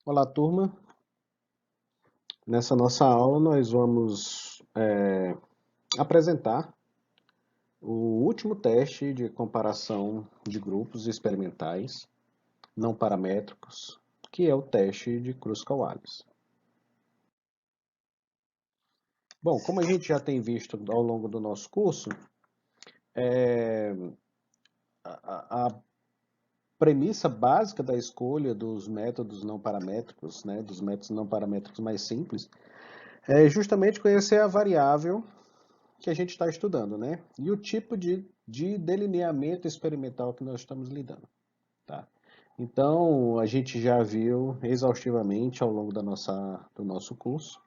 Olá, turma. Nessa nossa aula, nós vamos apresentar o último teste de comparação de grupos experimentais não paramétricos, que é o teste de Kruskal-Wallis. Bom, como a gente já tem visto ao longo do nosso curso, a premissa básica da escolha dos métodos não paramétricos, né, dos métodos não paramétricos mais simples, é justamente conhecer a variável que a gente está estudando, né? E o tipo de delineamento experimental que nós estamos lidando, tá? Então, a gente já viu exaustivamente ao longo do nosso curso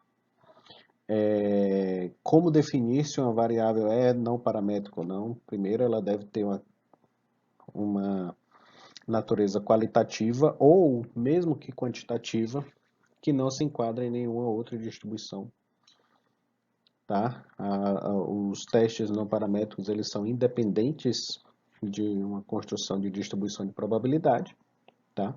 como definir se uma variável é não paramétrica ou não. Primeiro, ela deve ter uma natureza qualitativa ou mesmo que quantitativa, que não se enquadra em nenhuma outra distribuição, tá? Os testes não paramétricos, eles são independentes de uma construção de distribuição de probabilidade, tá?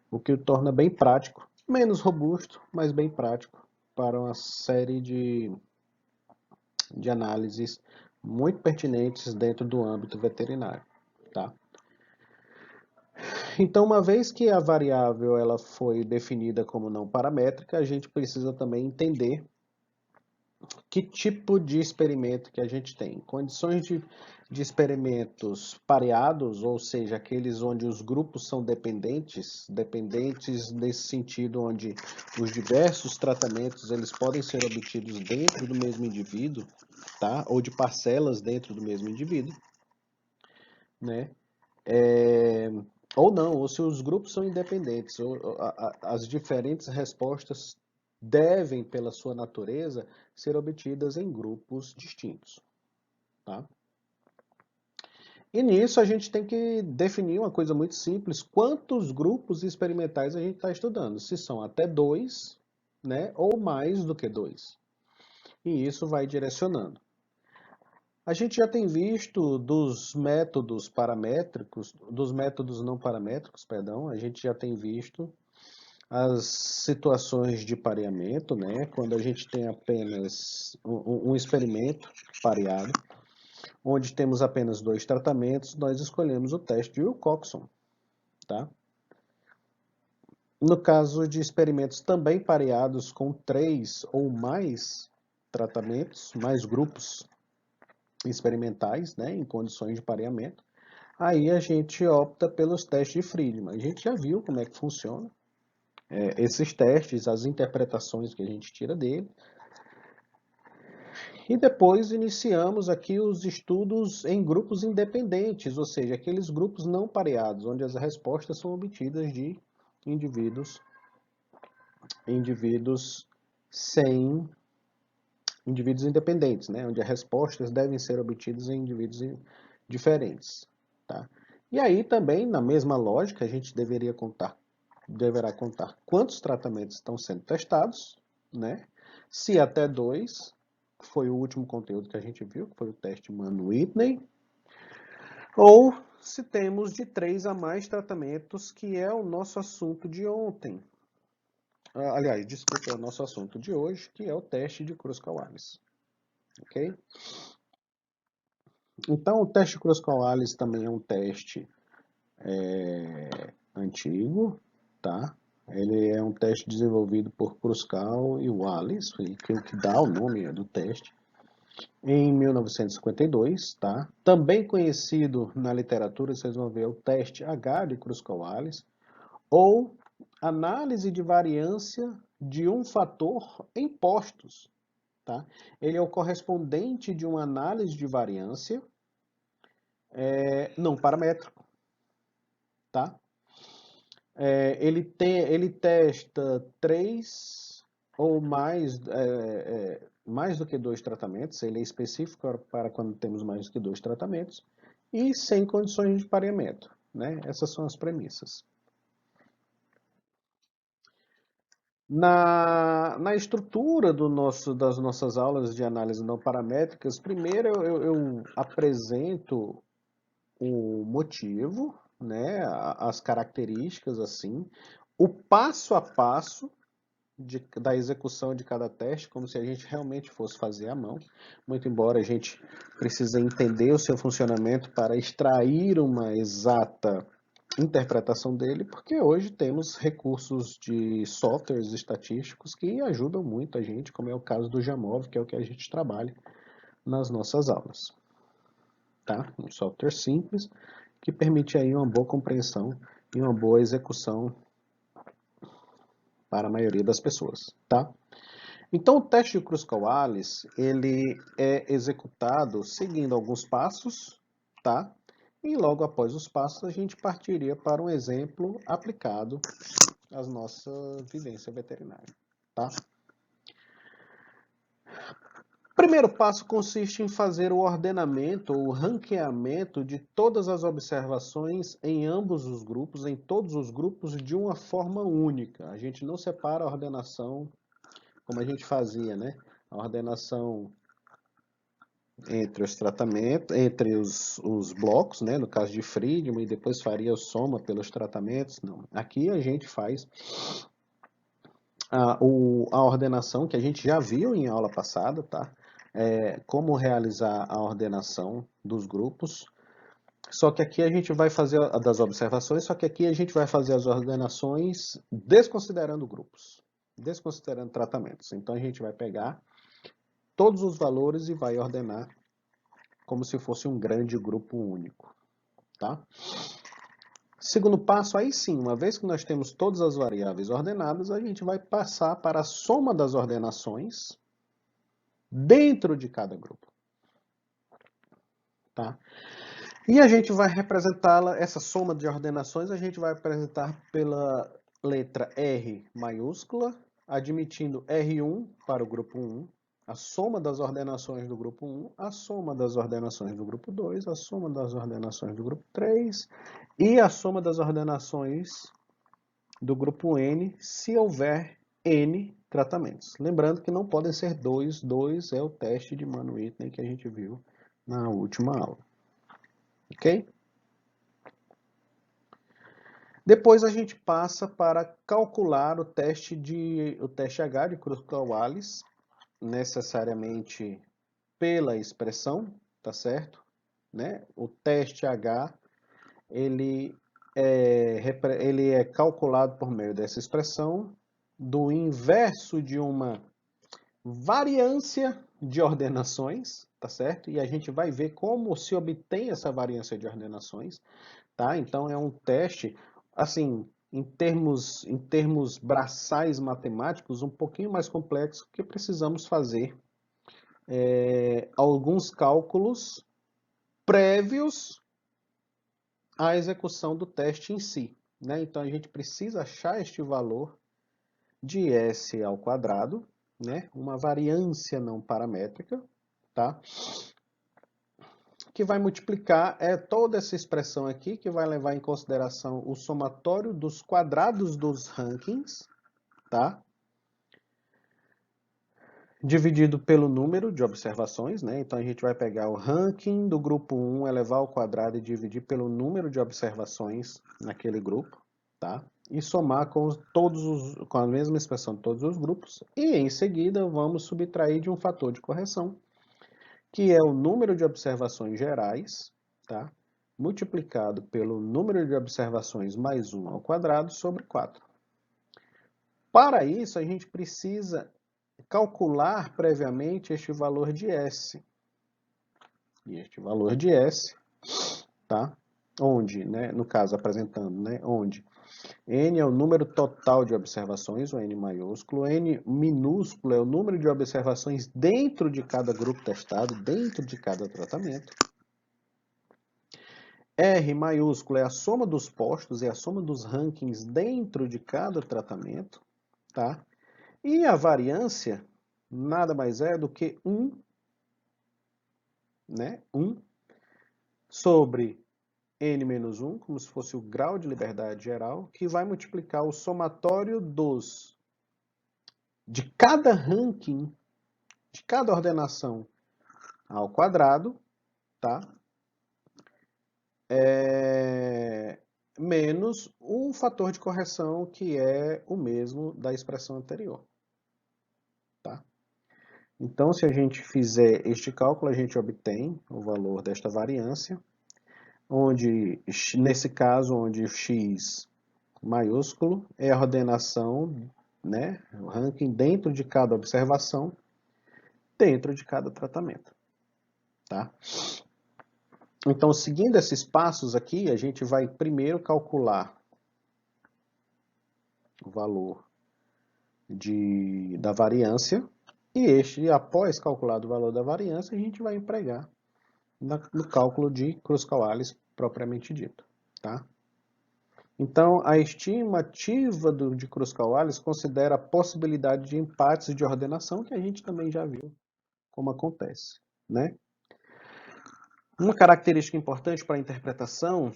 O que o torna bem prático, menos robusto, mas bem prático para uma série de análises muito pertinentes dentro do âmbito veterinário, tá? Então, uma vez que a variável ela foi definida como não paramétrica, a gente precisa também entender que tipo de experimento que a gente tem. Condições de experimentos pareados, ou seja, aqueles onde os grupos são dependentes nesse sentido onde os diversos tratamentos eles podem ser obtidos dentro do mesmo indivíduo, tá? Ou de parcelas dentro do mesmo indivíduo, né? É, ou não, ou se os grupos são independentes, ou as diferentes respostas devem, pela sua natureza, ser obtidas em grupos distintos, tá? E nisso a gente tem que definir uma coisa muito simples: quantos grupos experimentais a gente está estudando? Se são até dois, né, ou mais do que dois. E isso vai direcionando. A gente já tem visto dos métodos paramétricos, dos métodos não paramétricos, perdão, a gente já tem visto as situações de pareamento, né? Quando a gente tem apenas um experimento pareado, onde temos apenas dois tratamentos, nós escolhemos o teste de Wilcoxon, tá? No caso de experimentos também pareados com três ou mais tratamentos, mais grupos experimentais, né, em condições de pareamento, aí a gente opta pelos testes de Friedman. A gente já viu como é que funciona esses testes, as interpretações que a gente tira dele. E depois iniciamos aqui os estudos em grupos independentes, ou seja, aqueles grupos não pareados, onde as respostas são obtidas de indivíduos, indivíduos sem indivíduos independentes, né? Onde as respostas devem ser obtidas em indivíduos diferentes, tá? E aí também, na mesma lógica, a gente deverá contar quantos tratamentos estão sendo testados, né? Se até dois, que foi o último conteúdo que a gente viu, que foi o teste Mann-Whitney, ou se temos de três a mais tratamentos, que é o nosso assunto de ontem. Aliás, desculpa, é o nosso assunto de hoje, que é o teste de Kruskal-Wallis, ok? Então, o teste Kruskal-Wallis também é um teste antigo, tá? Ele é um teste desenvolvido por Kruskal e Wallis, que é o que dá o nome do teste, em 1952, tá? Também conhecido na literatura, vocês vão ver o teste H de Kruskal-Wallis, ou análise de variância de um fator em postos, tá? Ele é o correspondente de uma análise de variância não paramétrico, tá? Ele testa três ou mais, mais do que dois tratamentos, ele é específico para quando temos mais do que dois tratamentos, e sem condições de pareamento, né? Essas são as premissas. Na estrutura das nossas aulas de análise não paramétricas, primeiro eu apresento o motivo, né, as características assim, o passo a passo da execução de cada teste, como se a gente realmente fosse fazer à mão, muito embora a gente precise entender o seu funcionamento para extrair uma exata interpretação dele, porque hoje temos recursos de softwares estatísticos que ajudam muito a gente, como é o caso do Jamov, que é o que a gente trabalha nas nossas aulas. Tá? Um software simples que permite aí uma boa compreensão e uma boa execução para a maioria das pessoas, tá? Então, o teste de Kruskal-Wallis, ele é executado seguindo alguns passos, tá? E logo após os passos, a gente partiria para um exemplo aplicado à nossa vivência veterinária, tá? O primeiro passo consiste em fazer o ordenamento ou ranqueamento de todas as observações em ambos os grupos, em todos os grupos, de uma forma única. A gente não separa a ordenação como a gente fazia, né? A ordenação entre os tratamentos, entre os blocos, né? No caso de Friedman, e depois faria a soma pelos tratamentos. Não. Aqui a gente faz a ordenação que a gente já viu em aula passada, tá? Como realizar a ordenação dos grupos. Só que aqui a gente vai fazer das observações, só que aqui a gente vai fazer as ordenações desconsiderando grupos, desconsiderando tratamentos. Então a gente vai pegar todos os valores e vai ordenar como se fosse um grande grupo único, tá? Segundo passo, aí sim, uma vez que nós temos todas as variáveis ordenadas, a gente vai passar para a soma das ordenações dentro de cada grupo, tá? E a gente vai representá-la, essa soma de ordenações, a gente vai apresentar pela letra R maiúscula, admitindo R1 para o grupo 1, a soma das ordenações do grupo 1, a soma das ordenações do grupo 2, a soma das ordenações do grupo 3 e a soma das ordenações do grupo N, se houver N tratamentos. Lembrando que não podem ser 2, 2 é o teste de Mann-Whitney que a gente viu na última aula. Ok? Depois a gente passa para calcular o teste H de Kruskal-Wallis, necessariamente pela expressão, tá certo? Né? O teste H, ele é calculado por meio dessa expressão do inverso de uma variância de ordenações, tá certo? E a gente vai ver como se obtém essa variância de ordenações, tá? Então é um teste, assim, em termos braçais matemáticos, um pouquinho mais complexo, porque precisamos fazer alguns cálculos prévios à execução do teste em si, né? Então a gente precisa achar este valor de S ao quadrado, né? Uma variância não paramétrica, tá? Que vai multiplicar toda essa expressão aqui, que vai levar em consideração o somatório dos quadrados dos rankings, tá? Dividido pelo número de observações, né? Então a gente vai pegar o ranking do grupo 1, elevar ao quadrado e dividir pelo número de observações naquele grupo, tá? E somar com a mesma expressão de todos os grupos. E em seguida vamos subtrair de um fator de correção, que é o número de observações gerais, tá? Multiplicado pelo número de observações mais 1 ao quadrado sobre 4. Para isso, a gente precisa calcular previamente este valor de S. E este valor de S, tá? Onde, né, no caso apresentando, né, onde N é o número total de observações, o N maiúsculo, N minúsculo é o número de observações dentro de cada grupo testado, dentro de cada tratamento. R maiúsculo é a soma dos postos, é a soma dos rankings dentro de cada tratamento, tá? E a variância nada mais é do que 1, né? 1 sobre N menos 1, como se fosse o grau de liberdade geral, que vai multiplicar o somatório de cada ranking, de cada ordenação ao quadrado, tá? menos o fator de correção, que é o mesmo da expressão anterior. Tá? Então, se a gente fizer este cálculo, a gente obtém o valor desta variância, onde, nesse caso, onde x maiúsculo é a ordenação, né, o ranking dentro de cada observação, dentro de cada tratamento. Tá? Então, seguindo esses passos aqui, a gente vai primeiro calcular o valor da variância, e após calculado o valor da variância, a gente vai empregar no cálculo de Kruskal-Wallis propriamente dito. Tá? Então, a estimativa de Kruskal-Wallis considera a possibilidade de empates de ordenação, que a gente também já viu como acontece. Né? Uma característica importante para a interpretação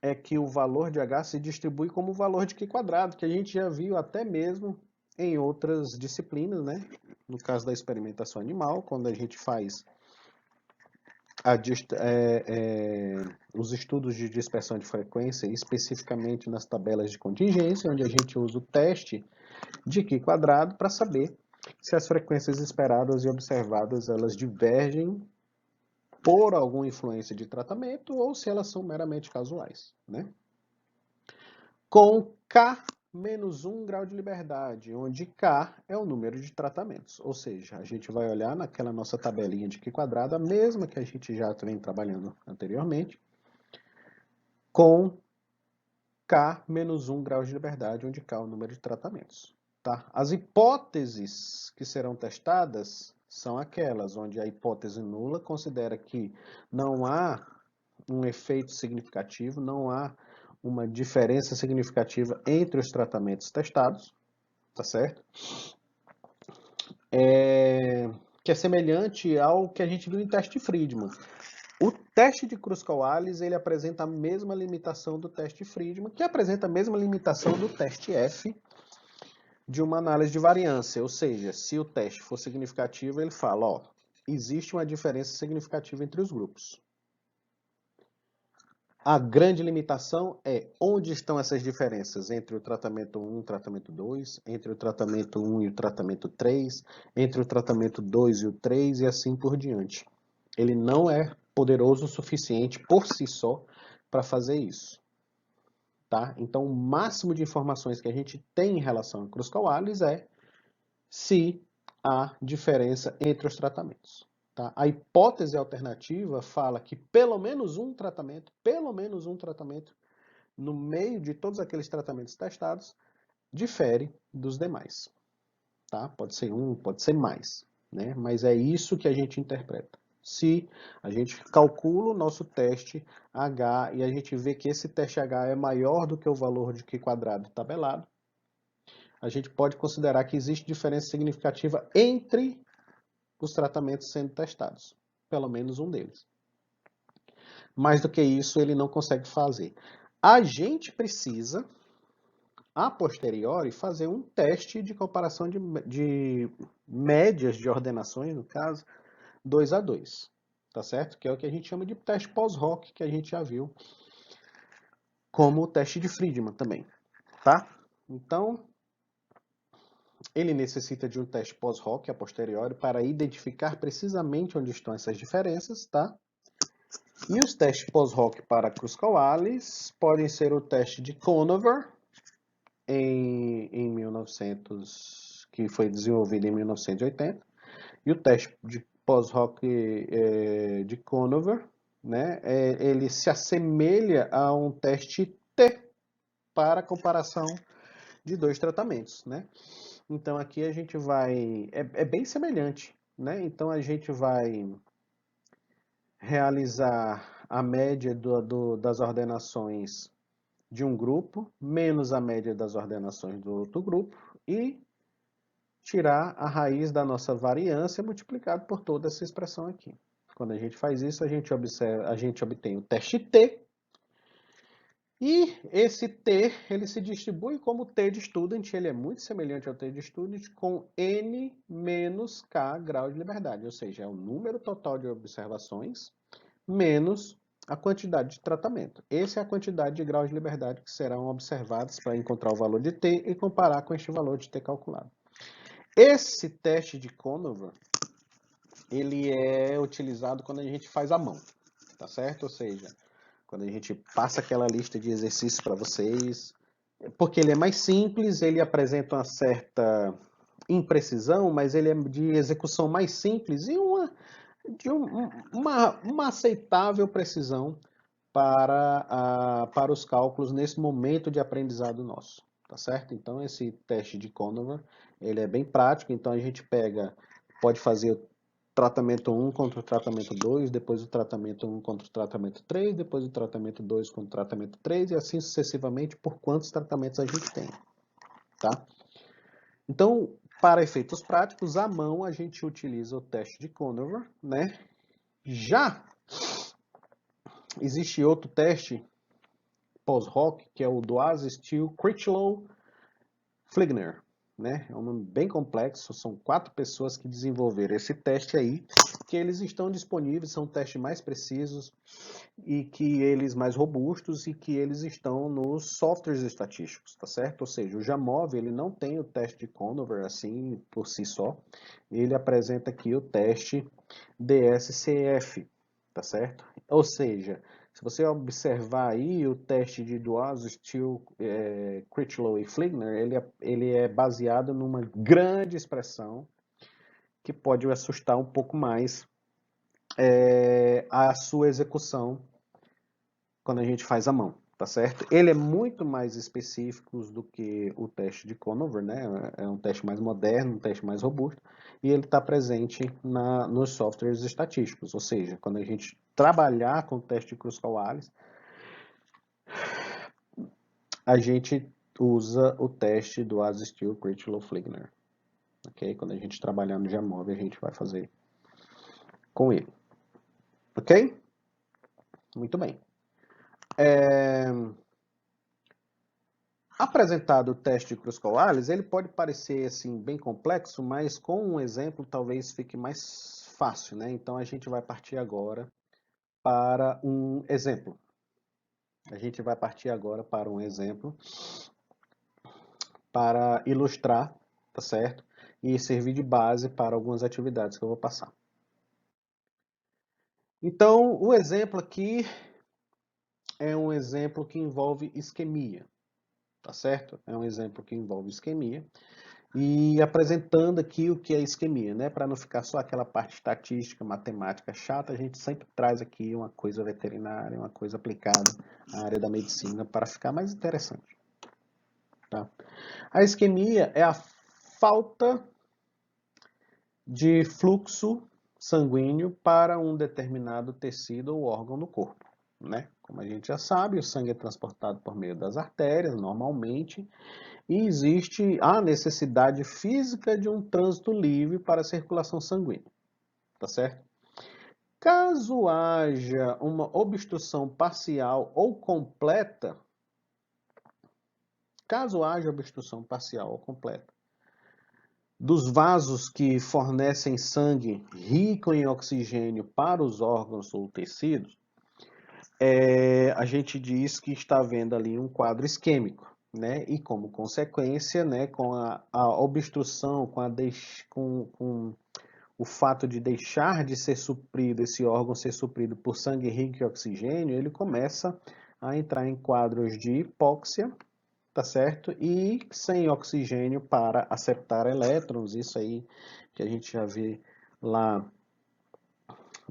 é que o valor de H se distribui como o valor de Q quadrado, que a gente já viu até mesmo em outras disciplinas, né? No caso da experimentação animal, quando a gente faz os estudos de dispersão de frequência, especificamente nas tabelas de contingência, onde a gente usa o teste de Q quadrado para saber se as frequências esperadas e observadas elas divergem por alguma influência de tratamento ou se elas são meramente casuais, né? Com K menos 1 grau de liberdade, onde K é o número de tratamentos. Ou seja, a gente vai olhar naquela nossa tabelinha de Q quadrado, a mesma que a gente já vem trabalhando anteriormente, com K menos 1 grau de liberdade, onde K é o número de tratamentos. Tá? As hipóteses que serão testadas são aquelas onde a hipótese nula considera que não há um efeito significativo, não há uma diferença significativa entre os tratamentos testados, tá certo? Que é semelhante ao que a gente viu em teste de Friedman. O teste de Kruskal-Wallis, ele apresenta a mesma limitação do teste de Friedman, que apresenta a mesma limitação do teste F de uma análise de variância, ou seja, se o teste for significativo, ele fala, ó, existe uma diferença significativa entre os grupos. A grande limitação é onde estão essas diferenças entre o tratamento 1 e o tratamento 2, entre o tratamento 1 e o tratamento 3, entre o tratamento 2 e o 3 e assim por diante. Ele não é poderoso o suficiente por si só para fazer isso. Tá? Então, o máximo de informações que a gente tem em relação a Kruskal-Wallis é se há diferença entre os tratamentos. Tá? A hipótese alternativa fala que pelo menos um tratamento, no meio de todos aqueles tratamentos testados, difere dos demais. Tá? Pode ser um, pode ser mais, né? Mas é isso que a gente interpreta. Se a gente calcula o nosso teste H e a gente vê que esse teste H é maior do que o valor de Q quadrado tabelado, a gente pode considerar que existe diferença significativa entre os tratamentos sendo testados, pelo menos um deles. Mais do que isso, ele não consegue fazer. A gente precisa, a posteriori, fazer um teste de comparação de médias de ordenações, no caso, 2 a 2, tá certo? Que é o que a gente chama de teste pós-hoc, que a gente já viu, como o teste de Friedman também, tá? Então, ele necessita de um teste pós-hoc, a posteriori, para identificar precisamente onde estão essas diferenças, tá? E os testes pós-hoc para Kruskal-Wallis podem ser o teste de Conover, em 1900, que foi desenvolvido em 1980, e o teste de pós-hoc de Conover, né, ele se assemelha a um teste T para comparação de dois tratamentos, né? Então aqui a gente vai, é bem semelhante, né? Então a gente vai realizar a média das ordenações de um grupo, menos a média das ordenações do outro grupo, e tirar a raiz da nossa variância multiplicado por toda essa expressão aqui. Quando a gente faz isso, a gente obtém o teste T, e esse T, ele se distribui como T de student, ele é muito semelhante ao T de student, com N menos K grau de liberdade, ou seja, é o número total de observações menos a quantidade de tratamento. Essa é a quantidade de graus de liberdade que serão observados para encontrar o valor de T e comparar com este valor de T calculado. Esse teste de Conover, ele é utilizado quando a gente faz à mão, tá certo? Ou seja, quando a gente passa aquela lista de exercícios para vocês, porque ele é mais simples, ele apresenta uma certa imprecisão, mas ele é de execução mais simples e uma aceitável precisão para os cálculos nesse momento de aprendizado nosso, tá certo? Então, esse teste de Conover, ele é bem prático, então a gente pode fazer o tratamento 1 contra o tratamento 2, depois o tratamento 1 contra o tratamento 3, depois o tratamento 2 contra o tratamento 3, e assim sucessivamente por quantos tratamentos a gente tem, tá? Então, para efeitos práticos, à mão a gente utiliza o teste de Conover, né? Já existe outro teste pós-hoc, que é o Doise, Steele, Critchlow, Fligner, né? É um nome bem complexo, são 4 pessoas que desenvolveram esse teste aí, que eles estão disponíveis, são testes mais precisos e que eles mais robustos e que eles estão nos softwares estatísticos, tá certo? Ou seja, o Jamov, ele não tem o teste de Conover assim por si só, ele apresenta aqui o teste DSCF, tá certo? Ou seja, se você observar aí o teste de Doise, Steele, Critchlow e Fligner, ele é baseado numa grande expressão que pode assustar um pouco mais a sua execução quando a gente faz à mão, tá certo? Ele é muito mais específico do que o teste de Conover, né? É um teste mais moderno, um teste mais robusto, e ele está presente nos softwares estatísticos, ou seja, quando a gente trabalhar com o teste de Kruskal-Wallis, a gente usa o teste do Steele, Critchlow, Fligner, ok? Quando a gente trabalhar no Jamov, a gente vai fazer com ele, ok? Muito bem. Apresentado o teste de Kruskal-Wallis, ele pode parecer assim bem complexo, mas com um exemplo talvez fique mais fácil, né? Então a gente vai partir agora para um exemplo. A gente vai partir agora para um exemplo para ilustrar, tá certo? E servir de base para algumas atividades que eu vou passar. Então, o exemplo aqui é um exemplo que envolve isquemia, tá certo? É um exemplo que envolve isquemia. E apresentando aqui o que é isquemia, né? Para não ficar só aquela parte estatística, matemática chata, a gente sempre traz aqui uma coisa veterinária, uma coisa aplicada à área da medicina para ficar mais interessante. Tá? A isquemia é a falta de fluxo sanguíneo para um determinado tecido ou órgão do corpo, né? Como a gente já sabe, o sangue é transportado por meio das artérias, normalmente, e existe a necessidade física de um trânsito livre para a circulação sanguínea, tá certo? Caso haja uma obstrução parcial ou completa, dos vasos que fornecem sangue rico em oxigênio para os órgãos ou tecidos, a gente diz que está havendo ali um quadro isquêmico, né? E como consequência, né, com a obstrução, com o fato de deixar de ser suprido, esse órgão ser suprido por sangue rico em oxigênio, ele começa a entrar em quadros de hipóxia, tá certo? E sem oxigênio para aceptar elétrons, isso aí que a gente já vê lá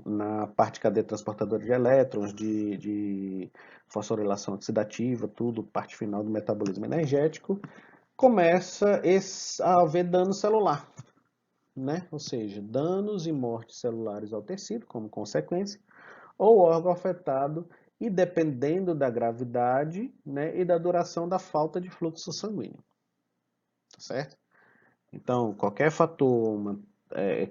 na parte cadeia transportadora de elétrons, de fosforilação oxidativa, tudo, parte final do metabolismo energético, começa a haver dano celular, né? Ou seja, danos e mortes celulares ao tecido, como consequência, ou órgão afetado, e dependendo da gravidade, né, e da duração da falta de fluxo sanguíneo, tá certo? Então, qualquer fator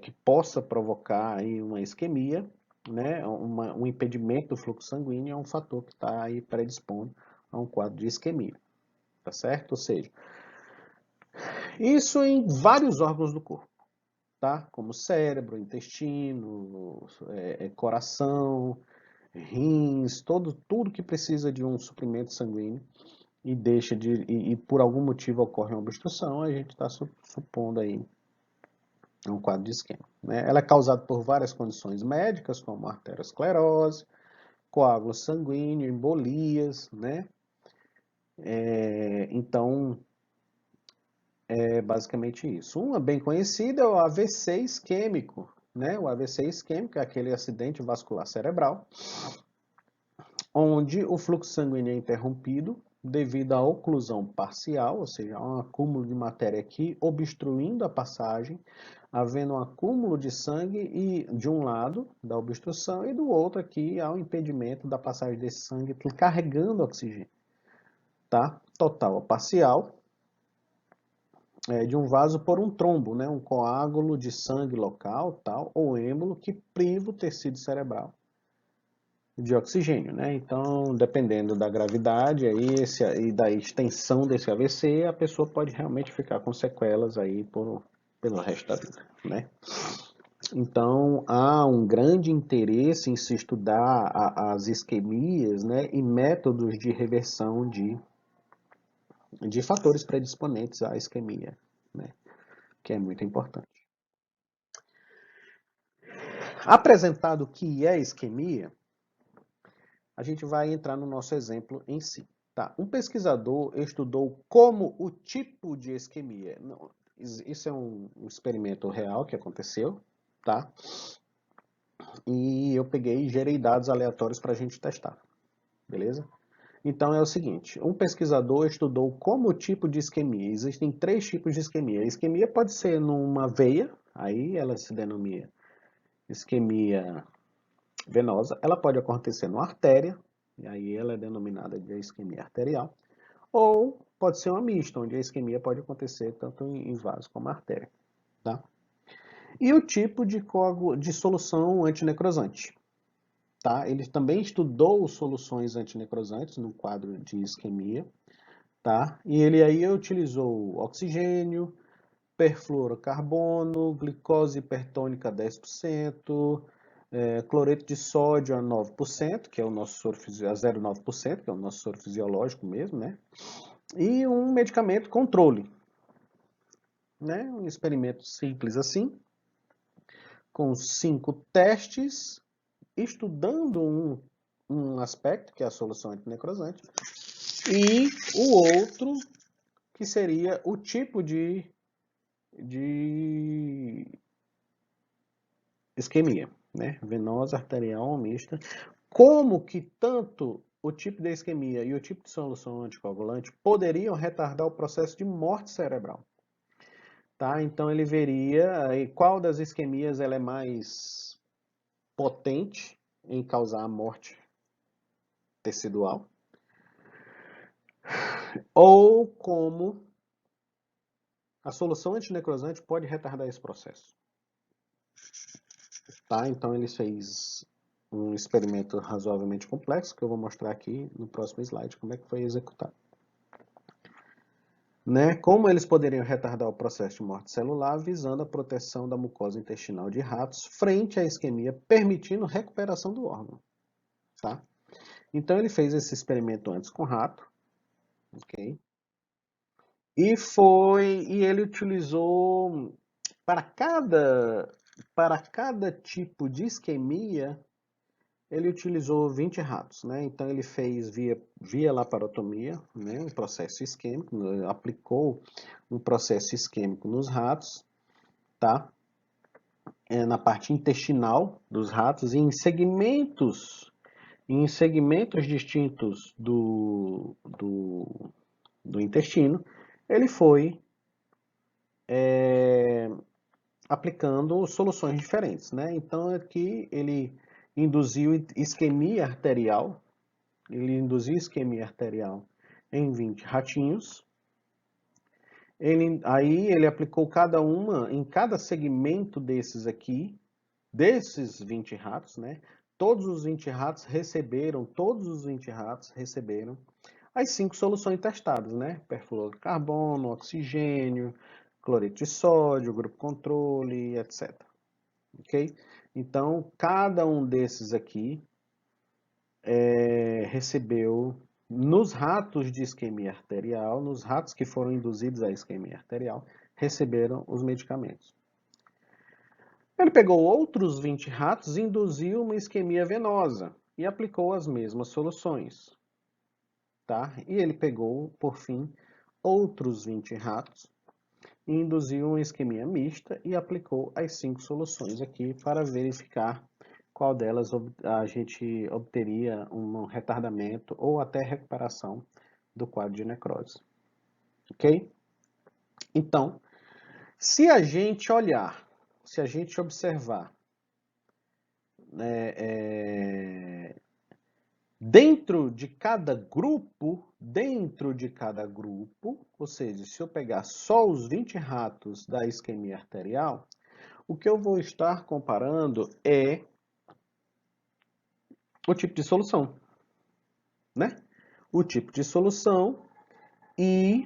que possa provocar aí uma isquemia, né, um impedimento do fluxo sanguíneo é um fator que está aí predispondo a um quadro de isquemia, tá certo? Ou seja, isso em vários órgãos do corpo, tá? Como cérebro, intestino, coração, rins, tudo que precisa de um suprimento sanguíneo e deixa e por algum motivo ocorre uma obstrução, a gente está supondo aí um quadro de isquemia, né? Ela é causada por várias condições médicas, como arteriosclerose, coágulo sanguíneo, embolias, né? Então, é basicamente isso. Uma bem conhecida é o AVC isquêmico, né? O AVC isquêmico é aquele acidente vascular cerebral, onde o fluxo sanguíneo é interrompido devido à oclusão parcial, ou seja, há um acúmulo de matéria aqui obstruindo a passagem, havendo um acúmulo de sangue e de um lado da obstrução e do outro aqui há um impedimento da passagem desse sangue carregando oxigênio, tá? Total ou parcial, de um vaso por um trombo, né? Um coágulo de sangue local, tal, ou êmbolo que priva o tecido cerebral de oxigênio, né? Então, dependendo da gravidade aí, e da extensão desse AVC, a pessoa pode realmente ficar com sequelas aí pelo resto da vida, né? Então, há um grande interesse em se estudar as isquemias, né, e métodos de reversão de fatores predisponentes à isquemia, né, que é muito importante. Apresentado o que é isquemia, a gente vai entrar no nosso exemplo em si. Tá? Um pesquisador estudou como o tipo de isquemia. Não, isso é um experimento real que aconteceu, tá? E eu peguei e gerei dados aleatórios para a gente testar, beleza? Então é o seguinte, um pesquisador estudou como o tipo de isquemia. Existem 3 tipos de isquemia. A isquemia pode ser numa veia, aí ela se denomina isquemia venosa. Ela pode acontecer numa artéria, e aí ela é denominada de isquemia arterial. Ou pode ser uma mista, onde a isquemia pode acontecer tanto em vaso como artéria. Tá? E o tipo de solução antinecrosante. Tá? Ele também estudou soluções antinecrosantes no quadro de isquemia. Tá? E ele aí utilizou oxigênio, perfluorocarbono, glicose hipertônica 10%, cloreto de sódio a 9%, que é o nosso soro a 0,9%, que é o nosso soro fisiológico mesmo, né? E um medicamento controle, né? Um experimento simples assim, com 5 testes, estudando um aspecto, que é a solução antinecrosante, e o outro, que seria o tipo de isquemia, né? Venosa, arterial ou mista. Como que tanto o tipo de isquemia e o tipo de solução anticoagulante poderiam retardar o processo de morte cerebral. Tá? Então ele veria qual das isquemias ela é mais potente em causar a morte tecidual, ou como a solução antinecrosante pode retardar esse processo. Tá? Então ele fez um experimento razoavelmente complexo, que eu vou mostrar aqui no próximo slide como é que foi executado. Né? Como eles poderiam retardar o processo de morte celular, visando a proteção da mucosa intestinal de ratos frente à isquemia, permitindo recuperação do órgão. Tá? Então ele fez esse experimento antes com rato, ok? E ele utilizou para cada tipo de isquemia, ele utilizou 20 ratos, né? Então ele fez via laparotomia, né? Um processo isquêmico, aplicou um processo isquêmico nos ratos, tá? Na parte intestinal dos ratos e em segmentos distintos do intestino, ele foi aplicando soluções diferentes, né? Então aqui ele induziu isquemia arterial, em 20 ratinhos. Aí ele aplicou em cada segmento desses 20 ratos, né? Todos os 20 ratos receberam as 5 soluções testadas, né? Perfluorocarbono, oxigênio, cloreto de sódio, grupo controle, etc. Ok? Então, cada um desses aqui recebeu, nos ratos de isquemia arterial, nos ratos que foram induzidos à isquemia arterial, receberam os medicamentos. Ele pegou outros 20 ratos e induziu uma isquemia venosa e aplicou as mesmas soluções. Tá? E ele pegou, por fim, outros 20 ratos e induziu uma isquemia mista e aplicou as 5 soluções aqui para verificar qual delas a gente obteria um retardamento ou até recuperação do quadro de necrose. Ok? Então, se a gente olhar, se a gente observar, dentro de cada grupo, ou seja, se eu pegar só os 20 ratos da isquemia arterial, o que eu vou estar comparando é o tipo de solução, né? O tipo de solução e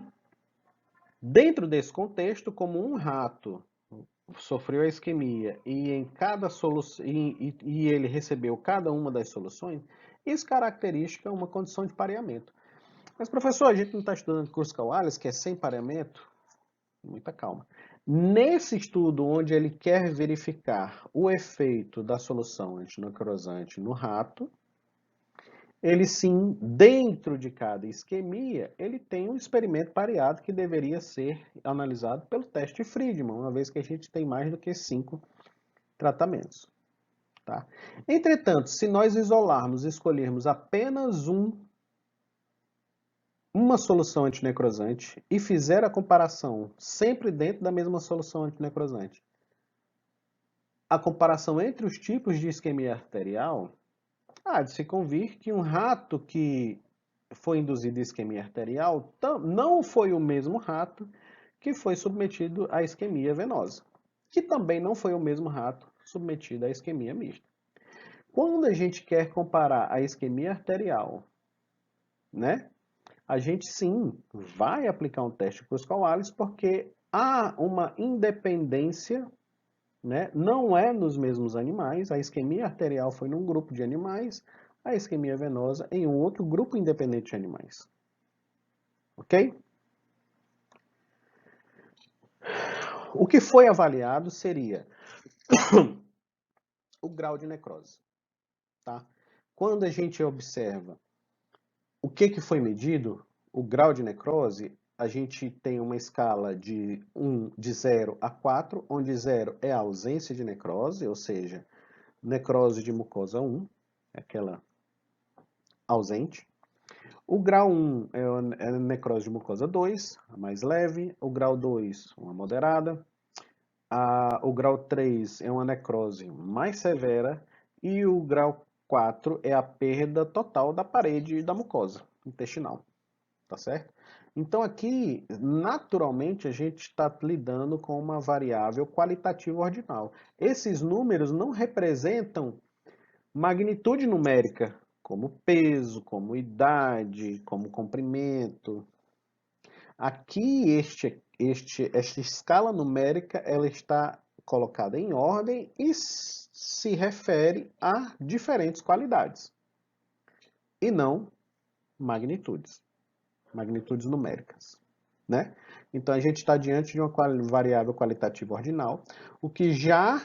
dentro desse contexto, como um rato sofreu a isquemia e em cada solução e ele recebeu cada uma das soluções, isso caracteriza uma condição de pareamento. Mas, professor, a gente não está estudando Kurzweil, que é sem pareamento? Muita calma. Nesse estudo, onde ele quer verificar o efeito da solução antinecrosante no rato, ele sim, dentro de cada isquemia, ele tem um experimento pareado que deveria ser analisado pelo teste Friedman, uma vez que a gente tem mais do que 5 tratamentos. Tá? Entretanto, se nós isolarmos e escolhermos apenas uma solução antinecrosante e fizer a comparação sempre dentro da mesma solução antinecrosante, a comparação entre os tipos de isquemia arterial, há de se convir que um rato que foi induzido à isquemia arterial não foi o mesmo rato que foi submetido à isquemia venosa, que também não foi o mesmo rato submetido à isquemia mista. Quando a gente quer comparar a isquemia arterial, né, a gente sim vai aplicar um teste Kurzweil porque há uma independência, né? Não é nos mesmos animais, a isquemia arterial foi num grupo de animais, a isquemia venosa em um outro grupo independente de animais. Ok? O que foi avaliado seria o grau de necrose. Tá? Quando a gente observa o que foi medido, o grau de necrose, a gente tem uma escala de 0 a 4, onde 0 é a ausência de necrose, ou seja, necrose de mucosa 1, é aquela ausente. O grau 1 é a necrose de mucosa 2, a mais leve. O grau 2, uma moderada. O grau 3 é uma necrose mais severa. E o grau 4 é a perda total da parede da mucosa intestinal. Tá certo? Então aqui, naturalmente, a gente está lidando com uma variável qualitativa ordinal. Esses números não representam magnitude numérica, como peso, como idade, como comprimento. Aqui, esta escala numérica, ela está colocada em ordem e se refere a diferentes qualidades, e não magnitudes numéricas, né? Então, a gente está diante de uma variável qualitativa ordinal, o que já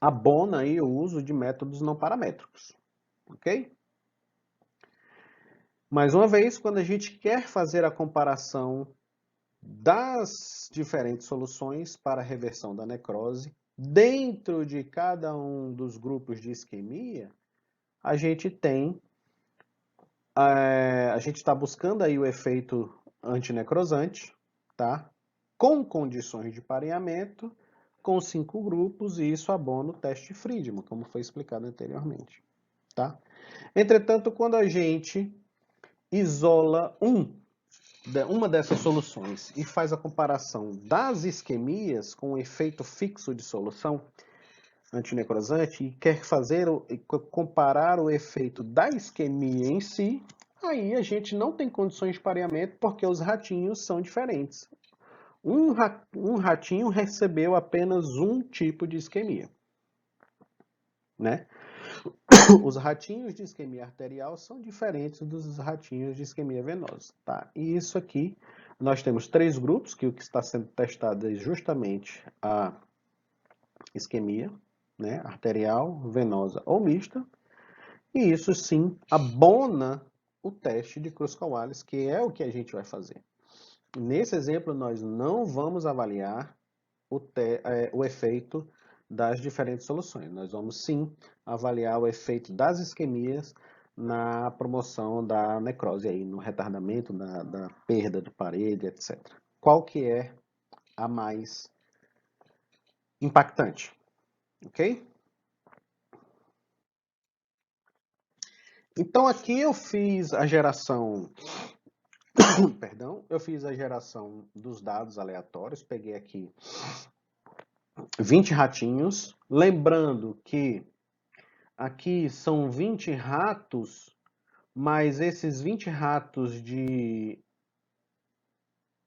abona aí o uso de métodos não paramétricos, ok? Mais uma vez, quando a gente quer fazer a comparação das diferentes soluções para a reversão da necrose, dentro de cada um dos grupos de isquemia, a gente está buscando aí o efeito antinecrosante, tá? Com condições de pareamento, com 5 grupos, e isso abona o teste Friedman, como foi explicado anteriormente, tá? Entretanto, quando a gente isola uma dessas soluções e faz a comparação das isquemias com o efeito fixo de solução antinecrosante e quer comparar o efeito da isquemia em si, aí a gente não tem condições de pareamento porque os ratinhos são diferentes. Um ratinho recebeu apenas um tipo de isquemia, né? Os ratinhos de isquemia arterial são diferentes dos ratinhos de isquemia venosa, tá? E isso aqui, nós temos 3 grupos, que o que está sendo testado é justamente a isquemia, né, arterial, venosa ou mista, e isso sim abona o teste de Cruz-Coalhes, que é o que a gente vai fazer. Nesse exemplo, nós não vamos avaliar o efeito das diferentes soluções. Nós vamos sim avaliar o efeito das isquemias na promoção da necrose, aí, no retardamento da perda de parede, etc. Qual que é a mais impactante? Ok? Então aqui eu fiz a geração, perdão, eu fiz a geração dos dados aleatórios, peguei aqui 20 ratinhos, lembrando que aqui são 20 ratos, mas esses 20 ratos de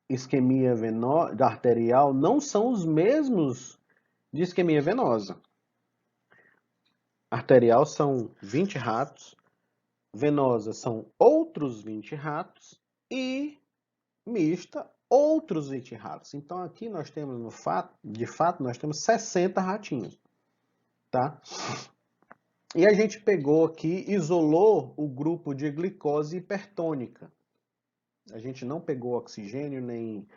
isquemia venosa, arterial não são os mesmos de isquemia venosa. Arterial são 20 ratos, venosa são outros 20 ratos e mista outros 20 ratos. Então aqui nós temos, de fato, nós temos 60 ratinhos, tá? E a gente pegou aqui, isolou o grupo de glicose hipertônica. A gente não pegou oxigênio, nem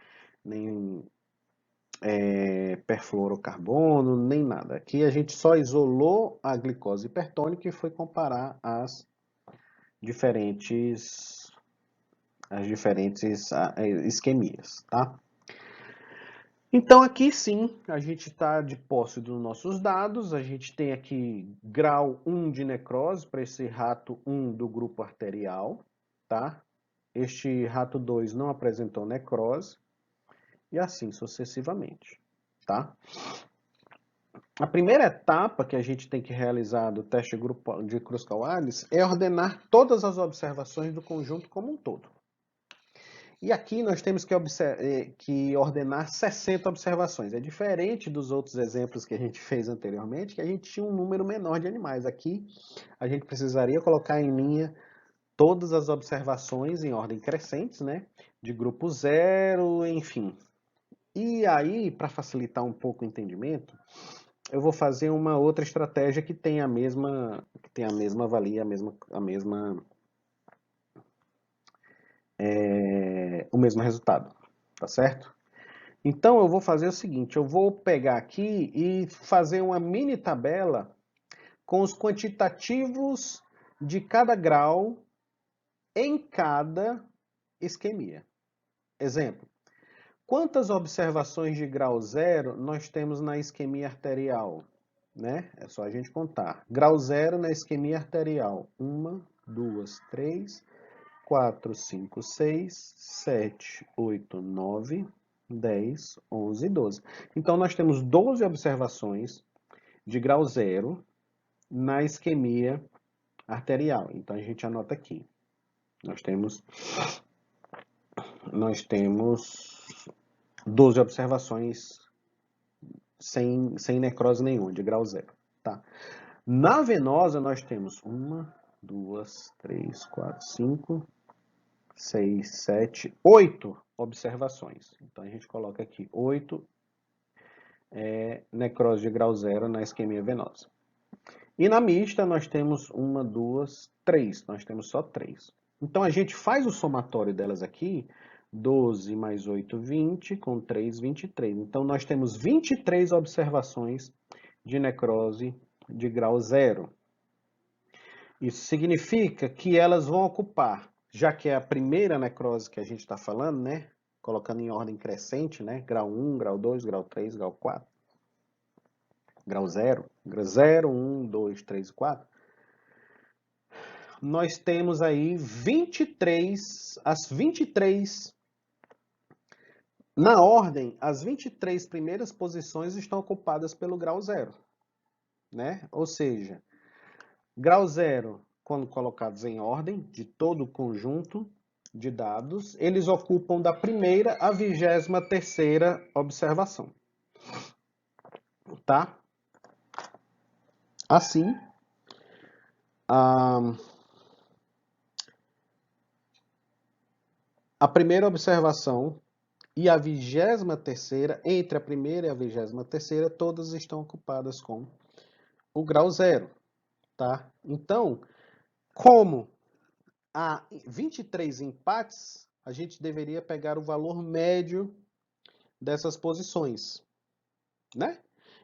perfluorocarbono, nem nada. Aqui a gente só isolou a glicose hipertônica e foi comparar as diferentes isquemias, tá? Então aqui sim, a gente está de posse dos nossos dados, a gente tem aqui grau 1 de necrose para esse rato 1 do grupo arterial, tá? Este rato 2 não apresentou necrose, e assim sucessivamente, tá? A primeira etapa que a gente tem que realizar do teste de Cruz-Coalhes é ordenar todas as observações do conjunto como um todo. E aqui nós temos que ordenar 60 observações. É diferente dos outros exemplos que a gente fez anteriormente, que a gente tinha um número menor de animais. Aqui a gente precisaria colocar em linha todas as observações em ordem crescente, né? De grupo 0, enfim. E aí, para facilitar um pouco o entendimento, eu vou fazer uma outra estratégia que tem a mesma valia, o mesmo resultado, tá certo? Então eu vou fazer o seguinte, eu vou pegar aqui e fazer uma mini tabela com os quantitativos de cada grau em cada isquemia. Exemplo, quantas observações de grau 0 nós temos na isquemia arterial? Né? É só a gente contar. Grau 0 na isquemia arterial. 1, 2, 3, 4, 5, 6, 7, 8, 9, 10, 11 e 12. Então, nós temos 12 observações de grau 0 na isquemia arterial. Então, a gente anota aqui. Nós temos 12 observações sem necrose nenhuma, de grau 0. Tá? Na venosa, nós temos 1, 2, 3, 4, 5, 6, 7, 8 observações. Então, a gente coloca aqui 8 necrose de grau 0 na isquemia venosa. E na mista, nós temos 1, 2, 3. Nós temos só 3. Então, a gente faz o somatório delas aqui, 12 mais 8, 20, com 3, 23. Então, nós temos 23 observações de necrose de grau 0. Isso significa que elas vão ocupar, já que é a primeira necrose que a gente está falando, né? Colocando em ordem crescente, né? Grau 1, grau 2, grau 3, grau 4. Grau 0, 0, 1, 2, 3 e 4. Nós temos aí 23, as 23, na ordem, as 23 primeiras posições estão ocupadas pelo grau 0, né? Ou seja, grau 0, quando colocados em ordem de todo o conjunto de dados, eles ocupam da primeira à 23ª observação. Tá? Assim, A primeira observação e a 23ª, entre a primeira e a 23ª, todas estão ocupadas com o grau 0, tá? Então, como há 23 empates, a gente deveria pegar o valor médio dessas posições, né?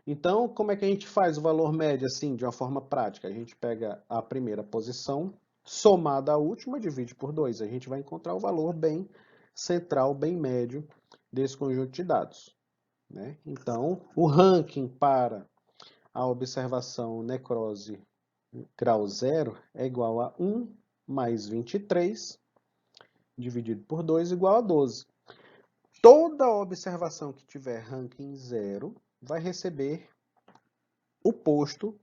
Então, como é que a gente faz o valor médio assim, de uma forma prática? A gente pega a primeira posição, somada à última, divide por 2. A gente vai encontrar o valor bem central, bem médio desse conjunto de dados, né? Então, o ranking para a observação necrose grau 0 é igual a 1 mais 23, dividido por 2, igual a 12. Toda observação que tiver ranking 0 vai receber o posto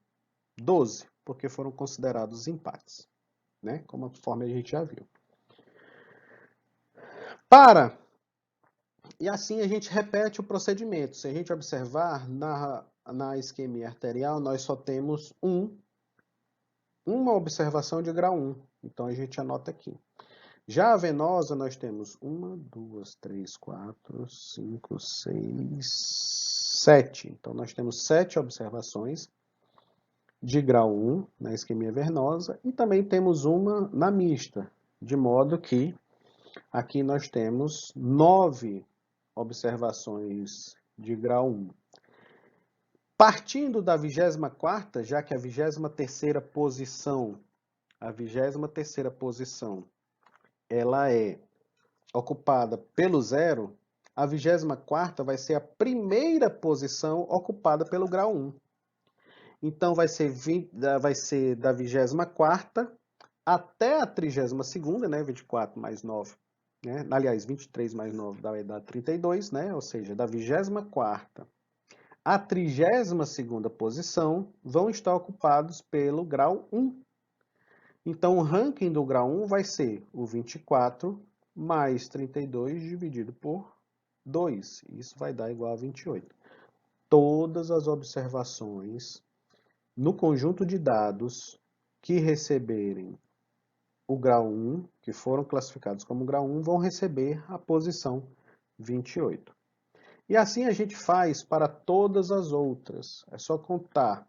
12, porque foram considerados empates, né? Conforme a gente já viu. E assim a gente repete o procedimento. Se a gente observar, na isquemia arterial, nós só temos uma observação de grau 1. Então, a gente anota aqui. Já a venosa, nós temos 1, 2, 3, 4, 5, 6, 7. Então, nós temos 7 observações de grau 1 na isquemia venosa e também temos uma na mista, de modo que aqui nós temos 9 observações de grau 1. Partindo da 24ª, já que a 23ª posição, ela é ocupada pelo 0, a 24ª vai ser a primeira posição ocupada pelo grau 1. Então, vai ser da 24ª até a 32ª, né? 24 mais 9, né? Aliás, 23 mais 9 dá 32, né? Ou seja, da 24ª à 32ª posição vão estar ocupados pelo grau 1. Então, o ranking do grau 1 vai ser o 24 mais 32 dividido por 2. Isso vai dar igual a 28. Todas as observações no conjunto de dados que receberem o grau 1, que foram classificados como grau 1, vão receber a posição 28. E assim a gente faz para todas as outras. É só contar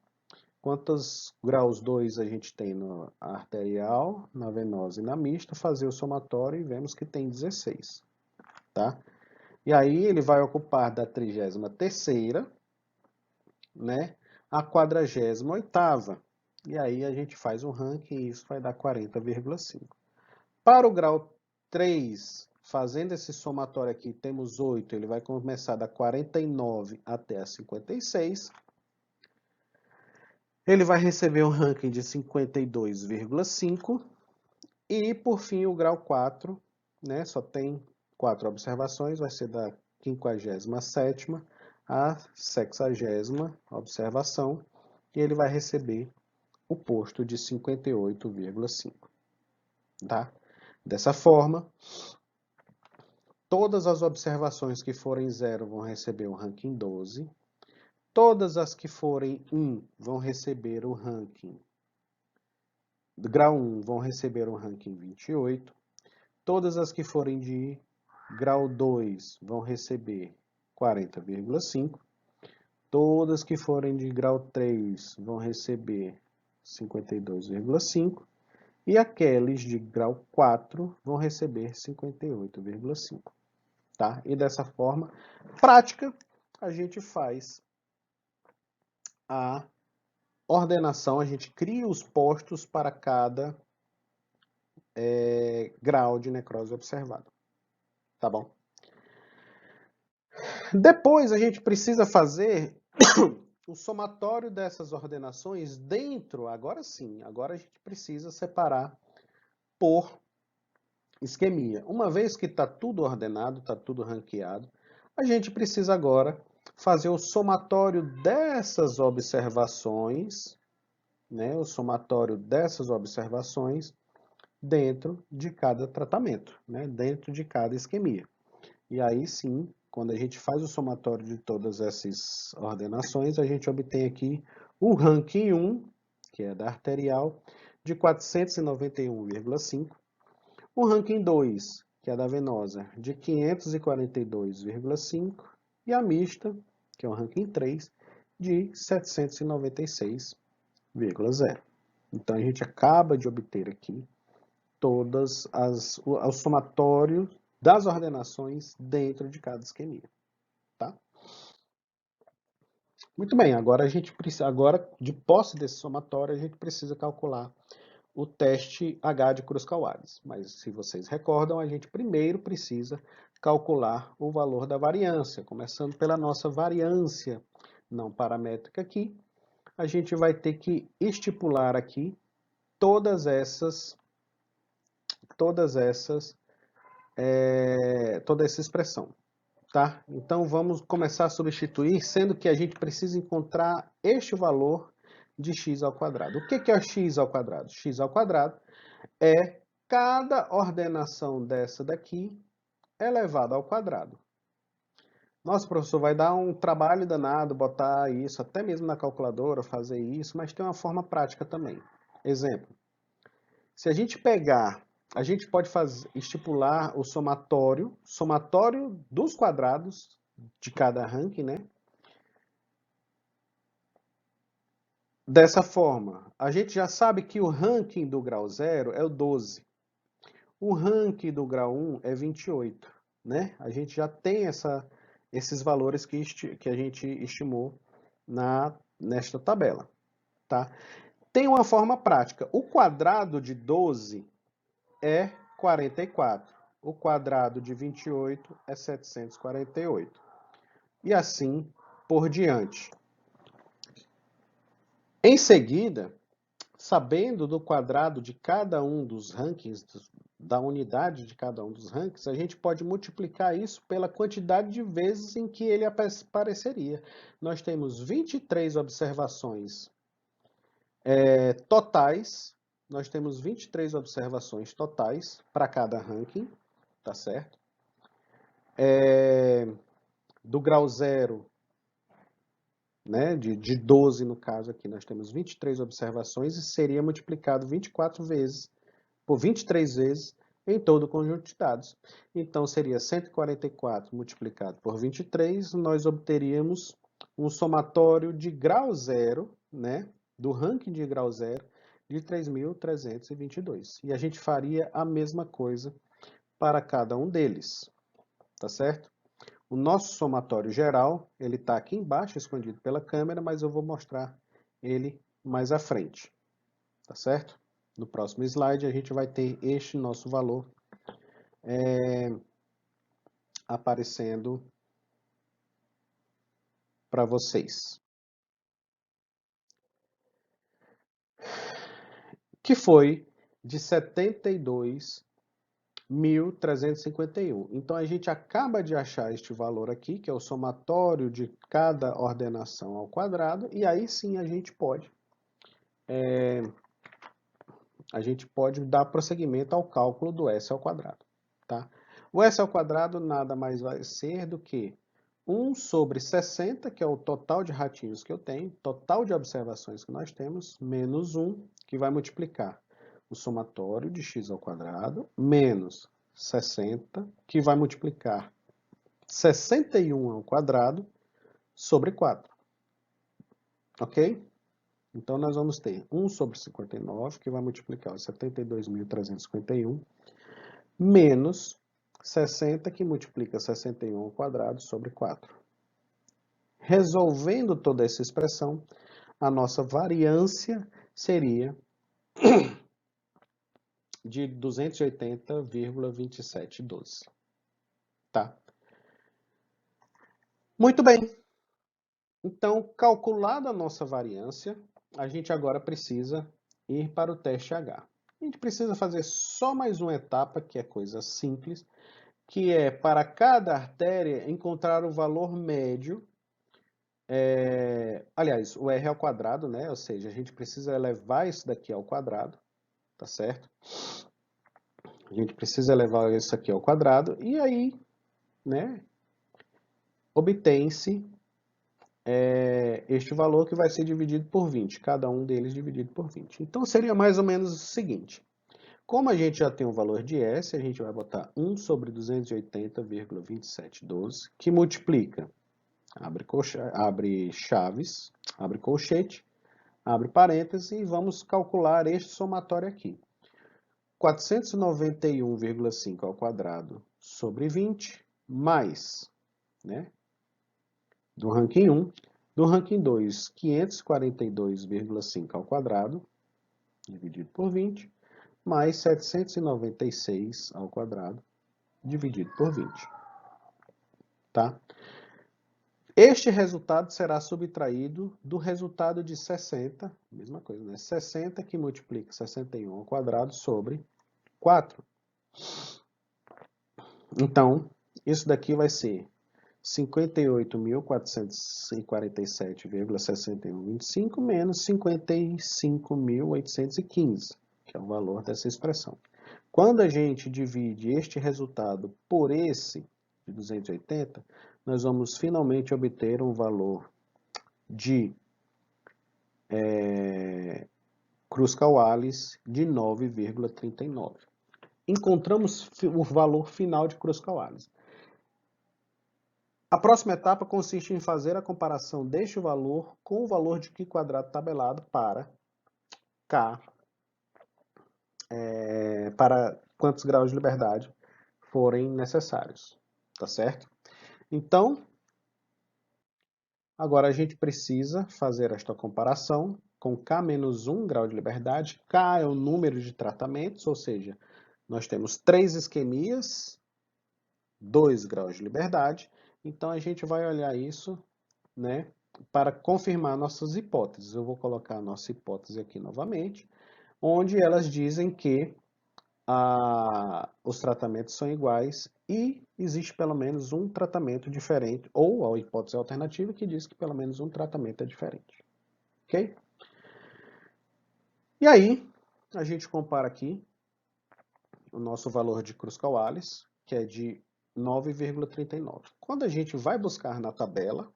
quantos graus 2 a gente tem na arterial, na venosa e na mista, fazer o somatório e vemos que tem 16. Tá? E aí ele vai ocupar da 33ª, né, a 48ª. E aí a gente faz um ranking e isso vai dar 40,5. Para o grau 3, fazendo esse somatório aqui, temos 8, ele vai começar da 49 até a 56. Ele vai receber um ranking de 52,5. E, por fim, o grau 4, né, só tem 4 observações, vai ser da 57ª à 60ª observação, e ele vai receber o posto de 58,5. Tá? Dessa forma, todas as observações que forem 0 vão receber o ranking 12, todas as que forem 1 vão receber o ranking grau 1 vão receber o ranking 28, todas as que forem de grau 2 vão receber 40,5, todas que forem de grau 3 vão receber 52,5 e aqueles de grau 4 vão receber 58,5. Tá? E dessa forma, prática, a gente faz a ordenação, a gente cria os postos para cada grau de necrose observado. Tá bom? Depois a gente precisa fazer o somatório dessas ordenações dentro, agora sim, agora a gente precisa separar por isquemia. Uma vez que está tudo ordenado, está tudo ranqueado, a gente precisa agora fazer o somatório dessas observações, né, o somatório dessas observações dentro de cada tratamento, né, dentro de cada isquemia. E aí sim, quando a gente faz o somatório de todas essas ordenações, a gente obtém aqui o ranking 1, que é da arterial, de 491,5. O ranking 2, que é da venosa, de 542,5. E a mista, que é o ranking 3, de 796,0. Então, a gente acaba de obter aqui todas o somatório das ordenações dentro de cada isquemia, tá? Muito bem, agora de posse desse somatório, a gente precisa calcular o teste H de Cruz-Kawades. Mas, se vocês recordam, a gente primeiro precisa calcular o valor da variância. Começando pela nossa variância não paramétrica aqui, a gente vai ter que estipular aqui toda essa expressão. Tá? Então, vamos começar a substituir, sendo que a gente precisa encontrar este valor de x ao quadrado. O que é x ao quadrado? X ao quadrado é cada ordenação dessa daqui elevado ao quadrado. Nossa, professor, vai dar um trabalho danado botar isso, até mesmo na calculadora, fazer isso, mas tem uma forma prática também. Exemplo, se a gente pegar, a gente pode estipular o somatório dos quadrados de cada ranking, né? Dessa forma, a gente já sabe que o ranking do grau 0 é o 12. O ranking do grau 1 é 28, né? A gente já tem esses valores que a gente estimou nesta tabela, tá? Tem uma forma prática. O quadrado de 12 é 44. O quadrado de 28 é 748. E assim por diante. Em seguida, sabendo do quadrado de cada um dos rankings, da unidade de cada um dos rankings, a gente pode multiplicar isso pela quantidade de vezes em que ele apareceria. Nós temos 23 observações totais, nós temos 23 observações totais para cada ranking, tá certo? Do grau 0, né, de 12 no caso aqui, nós temos 23 observações e seria multiplicado 24 vezes, por 23 vezes, em todo o conjunto de dados. Então, seria 144 multiplicado por 23, nós obteríamos um somatório de grau 0, né, do ranking de grau 0, de 3.322. E a gente faria a mesma coisa para cada um deles, tá certo? O nosso somatório geral, ele está aqui embaixo, escondido pela câmera, mas eu vou mostrar ele mais à frente, tá certo? No próximo slide, a gente vai ter este nosso valor aparecendo para vocês. Que foi de 72.351. Então, a gente acaba de achar este valor aqui, que é o somatório de cada ordenação ao quadrado, e aí sim a gente pode dar prosseguimento ao cálculo do S ao quadrado. Tá? O S ao quadrado nada mais vai ser do que 1 sobre 60, que é o total de ratinhos que eu tenho, total de observações que nós temos, menos 1, que vai multiplicar o somatório de x ao quadrado, menos 60, que vai multiplicar 61 ao quadrado, sobre 4. Ok? Então, nós vamos ter 1 sobre 59, que vai multiplicar os 72.351, menos 60, que multiplica 61 ao quadrado, sobre 4. Resolvendo toda essa expressão, a nossa variância seria de 280,2712. Tá? Muito bem. Então, calculada a nossa variância, a gente agora precisa ir para o teste H. A gente precisa fazer só mais uma etapa, que é coisa simples, que é para cada artéria encontrar o valor médio, aliás, o R ao quadrado, né? Ou seja, a gente precisa elevar isso daqui ao quadrado, tá certo? A gente precisa elevar isso aqui ao quadrado, e aí, né, obtém-se este valor que vai ser dividido por 20, cada um deles dividido por 20. Então, seria mais ou menos o seguinte. Como a gente já tem o valor de S, a gente vai botar 1 sobre 280,2712, que multiplica, abre chaves, abre colchete, abre parênteses, e vamos calcular este somatório aqui. 491,5 ao quadrado sobre 20, mais, né, do ranking 1, do ranking 2, 542,5 ao quadrado, dividido por 20, mais 796 ao quadrado, dividido por 20. Tá? Este resultado será subtraído do resultado de 60, mesma coisa, né? 60 que multiplica 61 ao quadrado sobre 4. Então, isso daqui vai ser 58.447,6125 menos 55.815, que é o valor dessa expressão. Quando a gente divide este resultado por esse de 280, nós vamos finalmente obter um valor de Kruskal-Wallis de 9,39. Encontramos o valor final de Kruskal-Wallis. A próxima etapa consiste em fazer a comparação deste valor com o valor de Q quadrado tabelado para K, para quantos graus de liberdade forem necessários, tá certo? Então, agora a gente precisa fazer esta comparação com K menos 1 grau de liberdade. K é o número de tratamentos, ou seja, nós temos 3 isquemias, 2 graus de liberdade. Então, a gente vai olhar isso, né, para confirmar nossas hipóteses. Eu vou colocar a nossa hipótese aqui novamente, onde elas dizem que os tratamentos são iguais e existe pelo menos um tratamento diferente, ou a hipótese alternativa que diz que pelo menos um tratamento é diferente. Ok? E aí, a gente compara aqui o nosso valor de Kruskal-Wallis, que é de 9,39. Quando a gente vai buscar na tabela,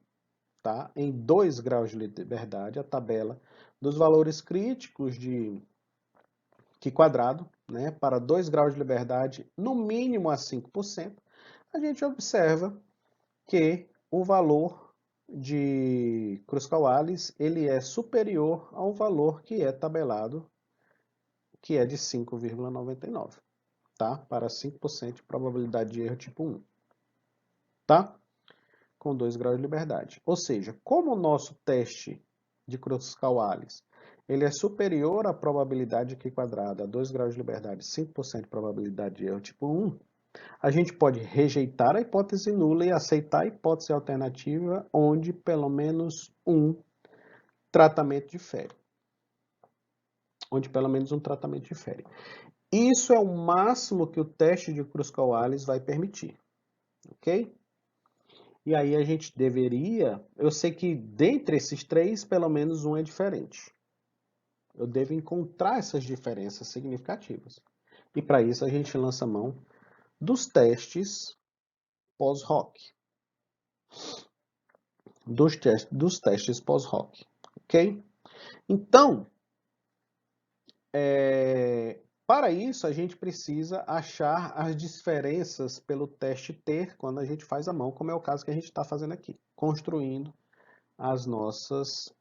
tá, em 2 graus de liberdade, a tabela dos valores críticos de Q quadrado, né, para 2 graus de liberdade, no mínimo a 5%, a gente observa que o valor de Kruskal-Wallis ele é superior ao valor que é tabelado, que é de 5,99, tá? Para 5% de probabilidade de erro tipo 1, tá? Com 2 graus de liberdade. Ou seja, como o nosso teste de Kruskal-Wallis ele é superior à probabilidade Q quadrada a 2 graus de liberdade, 5% de probabilidade de erro tipo 1, a gente pode rejeitar a hipótese nula e aceitar a hipótese alternativa, onde pelo menos um tratamento difere. Isso é o máximo que o teste de Kruskal-Wallis vai permitir, ok? E aí a gente deveria, eu sei que dentre esses três, pelo menos um é diferente. Eu devo encontrar essas diferenças significativas. E para isso a gente lança mão dos testes pós-hoc. Dos testes pós-hoc, ok? Então, para isso a gente precisa achar as diferenças pelo teste ter quando a gente faz a mão, como é o caso que a gente está fazendo aqui, construindo as nossas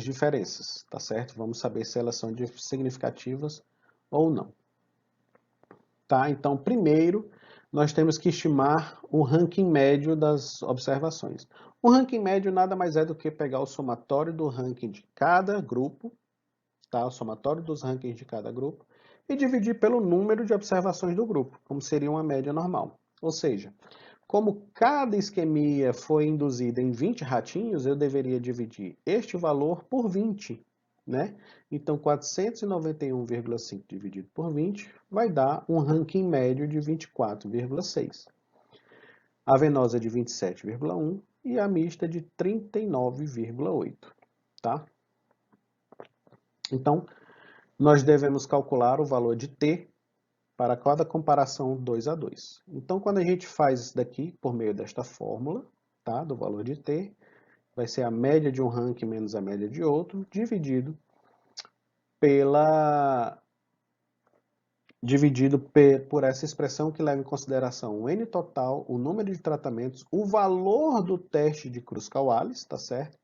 diferenças, tá certo? Vamos saber se elas são significativas ou não. Tá? Então, primeiro, nós temos que estimar o ranking médio das observações. O ranking médio nada mais é do que pegar o somatório do ranking de cada grupo, tá? O somatório dos rankings de cada grupo, e dividir pelo número de observações do grupo, como seria uma média normal. Ou seja, como cada isquemia foi induzida em 20 ratinhos, eu deveria dividir este valor por 20, né? Então, 491,5 dividido por 20 vai dar um ranking médio de 24,6. A venosa de 27,1 e a mista de 39,8, tá? Então, nós devemos calcular o valor de T para cada comparação 2 a 2. Então, quando a gente faz isso daqui por meio desta fórmula, tá, do valor de T, vai ser a média de um ranking menos a média de outro, por essa expressão que leva em consideração o N total, o número de tratamentos, o valor do teste de Cruz-Kawallis, tá certo?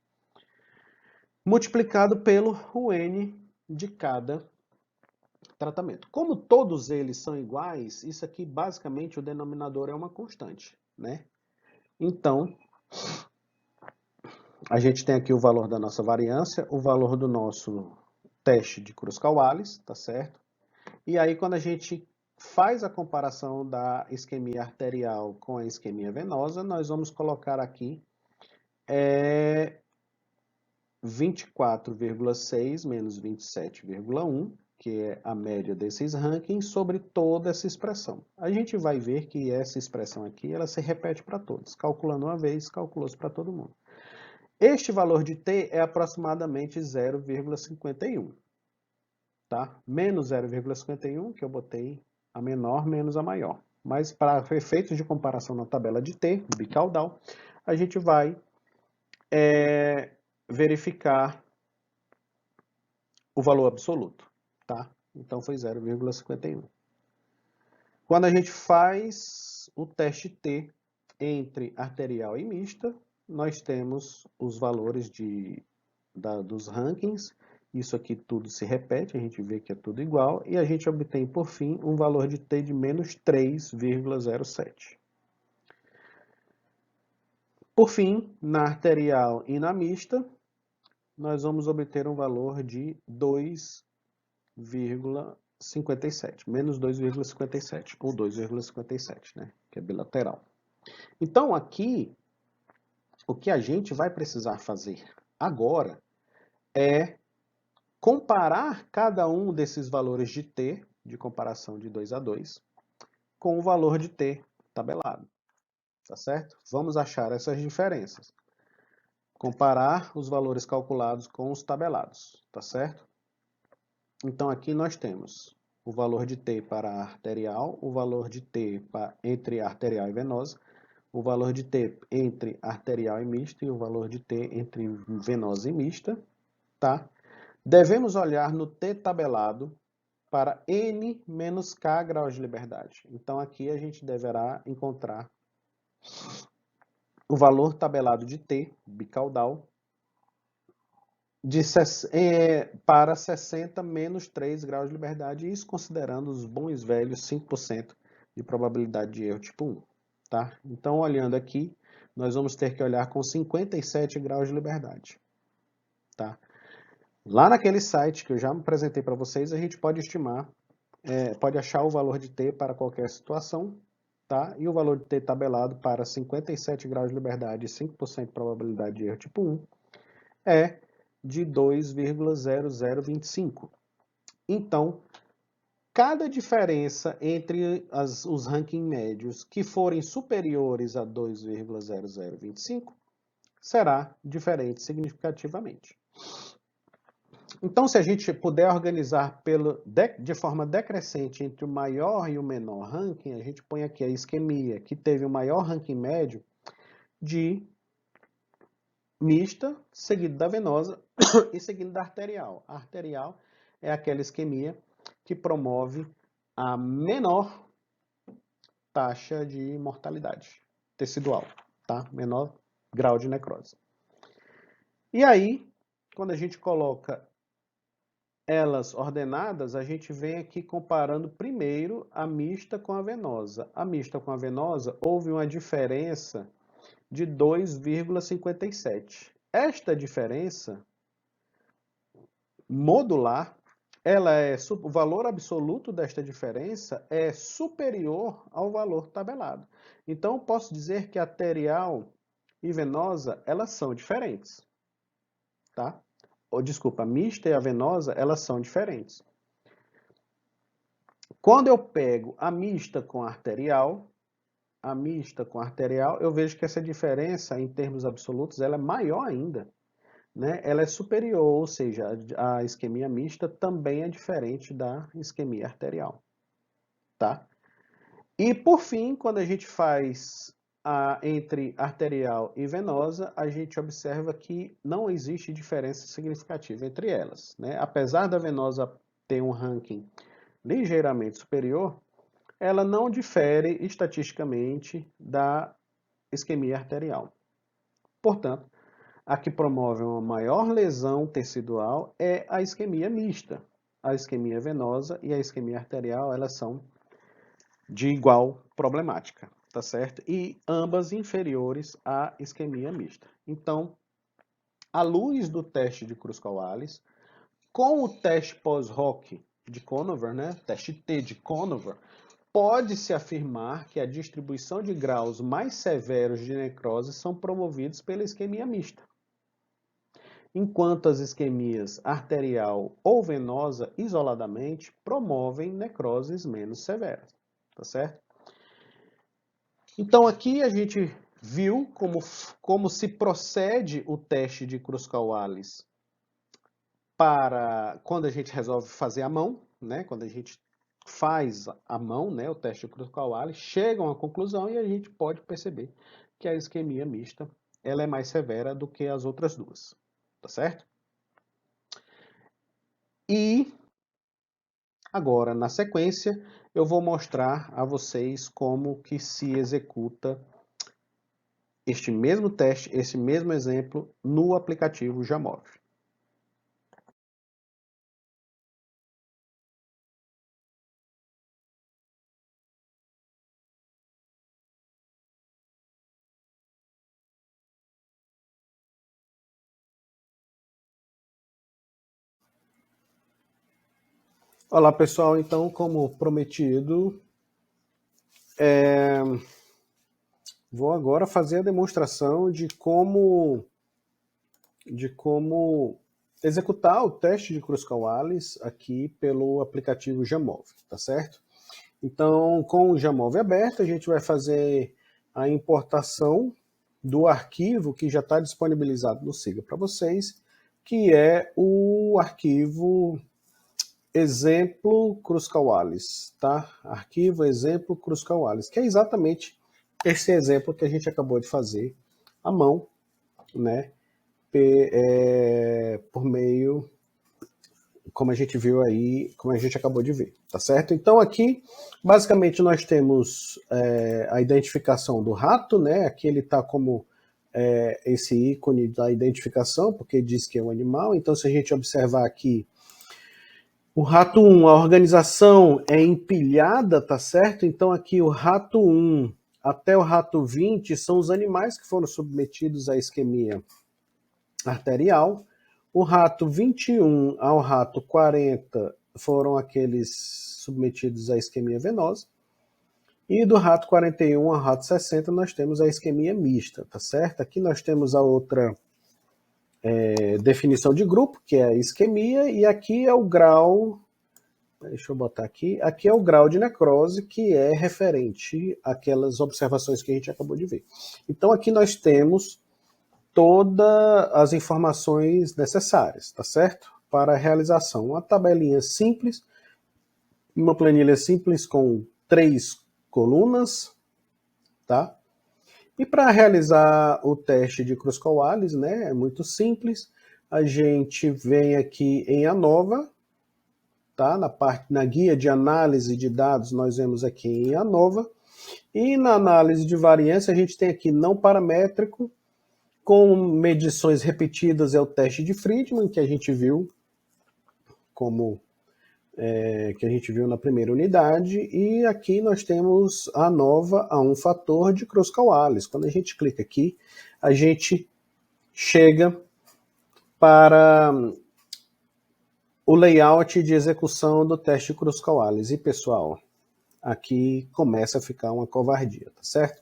Multiplicado pelo N de cada tratamento. Como todos eles são iguais, isso aqui basicamente o denominador é uma constante, né? Então, a gente tem aqui o valor da nossa variância, o valor do nosso teste de Cruz-Kawallis, tá certo? E aí, quando a gente faz a comparação da isquemia arterial com a isquemia venosa, nós vamos colocar aqui 24,6 menos 27,1, que é a média desses rankings, sobre toda essa expressão. A gente vai ver que essa expressão aqui, ela se repete para todos. Calculando uma vez, calculou-se para todo mundo. Este valor de T é aproximadamente 0,51. Tá? Menos 0,51, que eu botei a menor menos a maior. Mas para efeitos de comparação na tabela de T, bicaudal, a gente vai verificar o valor absoluto. Tá? Então foi 0,51. Quando a gente faz o teste T entre arterial e mista, nós temos os valores dos rankings. Isso aqui tudo se repete, a gente vê que é tudo igual, e a gente obtém, por fim, um valor de T de menos 3,07. Por fim, na arterial e na mista, nós vamos obter um valor de 2,57, menos 2,57, ou 2,57, né? Que é bilateral. Então, aqui, o que a gente vai precisar fazer agora é comparar cada um desses valores de T, de comparação de 2 a 2, com o valor de T tabelado, tá certo? Vamos achar essas diferenças. Comparar os valores calculados com os tabelados, tá certo? Então, aqui nós temos o valor de T para a arterial, o valor de T entre arterial e venosa, o valor de T entre arterial e mista e o valor de T entre venosa e mista, tá? Devemos olhar no T tabelado para N menos K graus de liberdade. Então, aqui a gente deverá encontrar o valor tabelado de T, bicaudal, para 60 menos 3 graus de liberdade, isso considerando os bons velhos 5% de probabilidade de erro tipo 1. Tá? Então, olhando aqui, nós vamos ter que olhar com 57 graus de liberdade. Tá? Lá naquele site que eu já apresentei para vocês, a gente pode estimar, pode achar o valor de T para qualquer situação, tá? E o valor de T tabelado para 57 graus de liberdade e 5% de probabilidade de erro tipo 1 é de 2,0025. Então, cada diferença entre os rankings médios que forem superiores a 2,0025 será diferente significativamente. Então, se a gente puder organizar de forma decrescente entre o maior e o menor ranking, a gente põe aqui a isquemia, que teve o maior ranking médio de mista, seguido da venosa e seguido da arterial. A arterial é aquela isquemia que promove a menor taxa de mortalidade tecidual, tá? Menor grau de necrose. E aí, quando a gente coloca elas ordenadas, a gente vem aqui comparando primeiro a mista com a venosa. A mista com a venosa, houve uma diferença de 2,57. Esta diferença modular, o valor absoluto desta diferença é superior ao valor tabelado. Então, eu posso dizer que a arterial e venosa, elas são diferentes, tá? Desculpa, a mista e a venosa, elas são diferentes. Quando eu pego a mista com a arterial, eu vejo que essa diferença, em termos absolutos, ela é maior ainda. Né? Ela é superior, ou seja, a isquemia mista também é diferente da isquemia arterial. Tá? E, por fim, quando a gente faz entre arterial e venosa, a gente observa que não existe diferença significativa entre elas, né? Apesar da venosa ter um ranking ligeiramente superior, ela não difere estatisticamente da isquemia arterial. Portanto, a que promove uma maior lesão tecidual é a isquemia mista. A isquemia venosa e a isquemia arterial, elas são de igual problemática, tá certo? E ambas inferiores à isquemia mista. Então, à luz do teste de Kruskal-Wallis, com o teste pós-hoc de Conover, né, teste T de Conover, pode-se afirmar que a distribuição de graus mais severos de necrose são promovidos pela isquemia mista, enquanto as isquemias arterial ou venosa, isoladamente, promovem necroses menos severas, tá certo? Então aqui a gente viu como se procede o teste de Kruskal-Wallis para quando a gente resolve fazer a mão, né? Quando a gente faz a mão, né? O teste de Kruskal-Wallis, chega a uma conclusão e a gente pode perceber que a isquemia mista ela é mais severa do que as outras duas, tá certo? E agora, na sequência, eu vou mostrar a vocês como que se executa este mesmo teste, esse mesmo exemplo, no aplicativo Jamov. Olá, pessoal. Então, como prometido, vou agora fazer a demonstração de como executar o teste de Kruskal-Wallis aqui pelo aplicativo Jamov, tá certo? Então, com o Jamov aberto, a gente vai fazer a importação do arquivo que já está disponibilizado no Siga para vocês, que é o arquivo exemplo Kruskal-Wallis, tá? Arquivo exemplo Kruskal-Wallis, que é exatamente esse exemplo que a gente acabou de fazer à mão, né? Por meio, como a gente viu aí, como a gente acabou de ver, tá certo? Então aqui, basicamente, nós temos a identificação do rato, né? Aqui ele está como esse ícone da identificação, porque diz que é um animal. Então, se a gente observar aqui, o rato 1, a organização é empilhada, tá certo? Então aqui o rato 1 até o rato 20 são os animais que foram submetidos à isquemia arterial. O rato 21 ao rato 40 foram aqueles submetidos à isquemia venosa. E do rato 41 ao rato 60 nós temos a isquemia mista, tá certo? Aqui nós temos a outra definição de grupo, que é a isquemia, e aqui é o grau, deixa eu botar aqui é o grau de necrose, que é referente àquelas observações que a gente acabou de ver. Então aqui nós temos todas as informações necessárias, tá certo? Para a realização. Uma tabelinha simples, uma planilha simples com 3 colunas, tá? E para realizar o teste de Kruskal-Wallis, né, é muito simples. A gente vem aqui em ANOVA, tá? Na guia de análise de dados, nós vemos aqui em ANOVA. E na análise de variância, a gente tem aqui não paramétrico, com medições repetidas, é o teste de Friedman, que a gente viu na primeira unidade, e aqui nós temos a ANOVA a um fator de Kruskal-Wallis. Quando a gente clica aqui, a gente chega para o layout de execução do teste Kruskal-Wallis. E pessoal, aqui começa a ficar uma covardia, tá certo?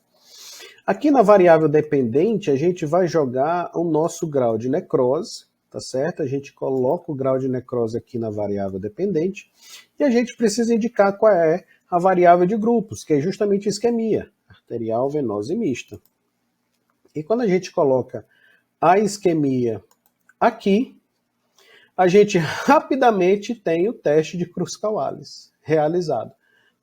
Aqui na variável dependente, a gente vai jogar o nosso grau de necrose, tá certo? A gente coloca o grau de necrose aqui na variável dependente e a gente precisa indicar qual é a variável de grupos, que é justamente isquemia, arterial, venosa e mista. E quando a gente coloca a isquemia aqui, a gente rapidamente tem o teste de Kruskal-Wallis realizado.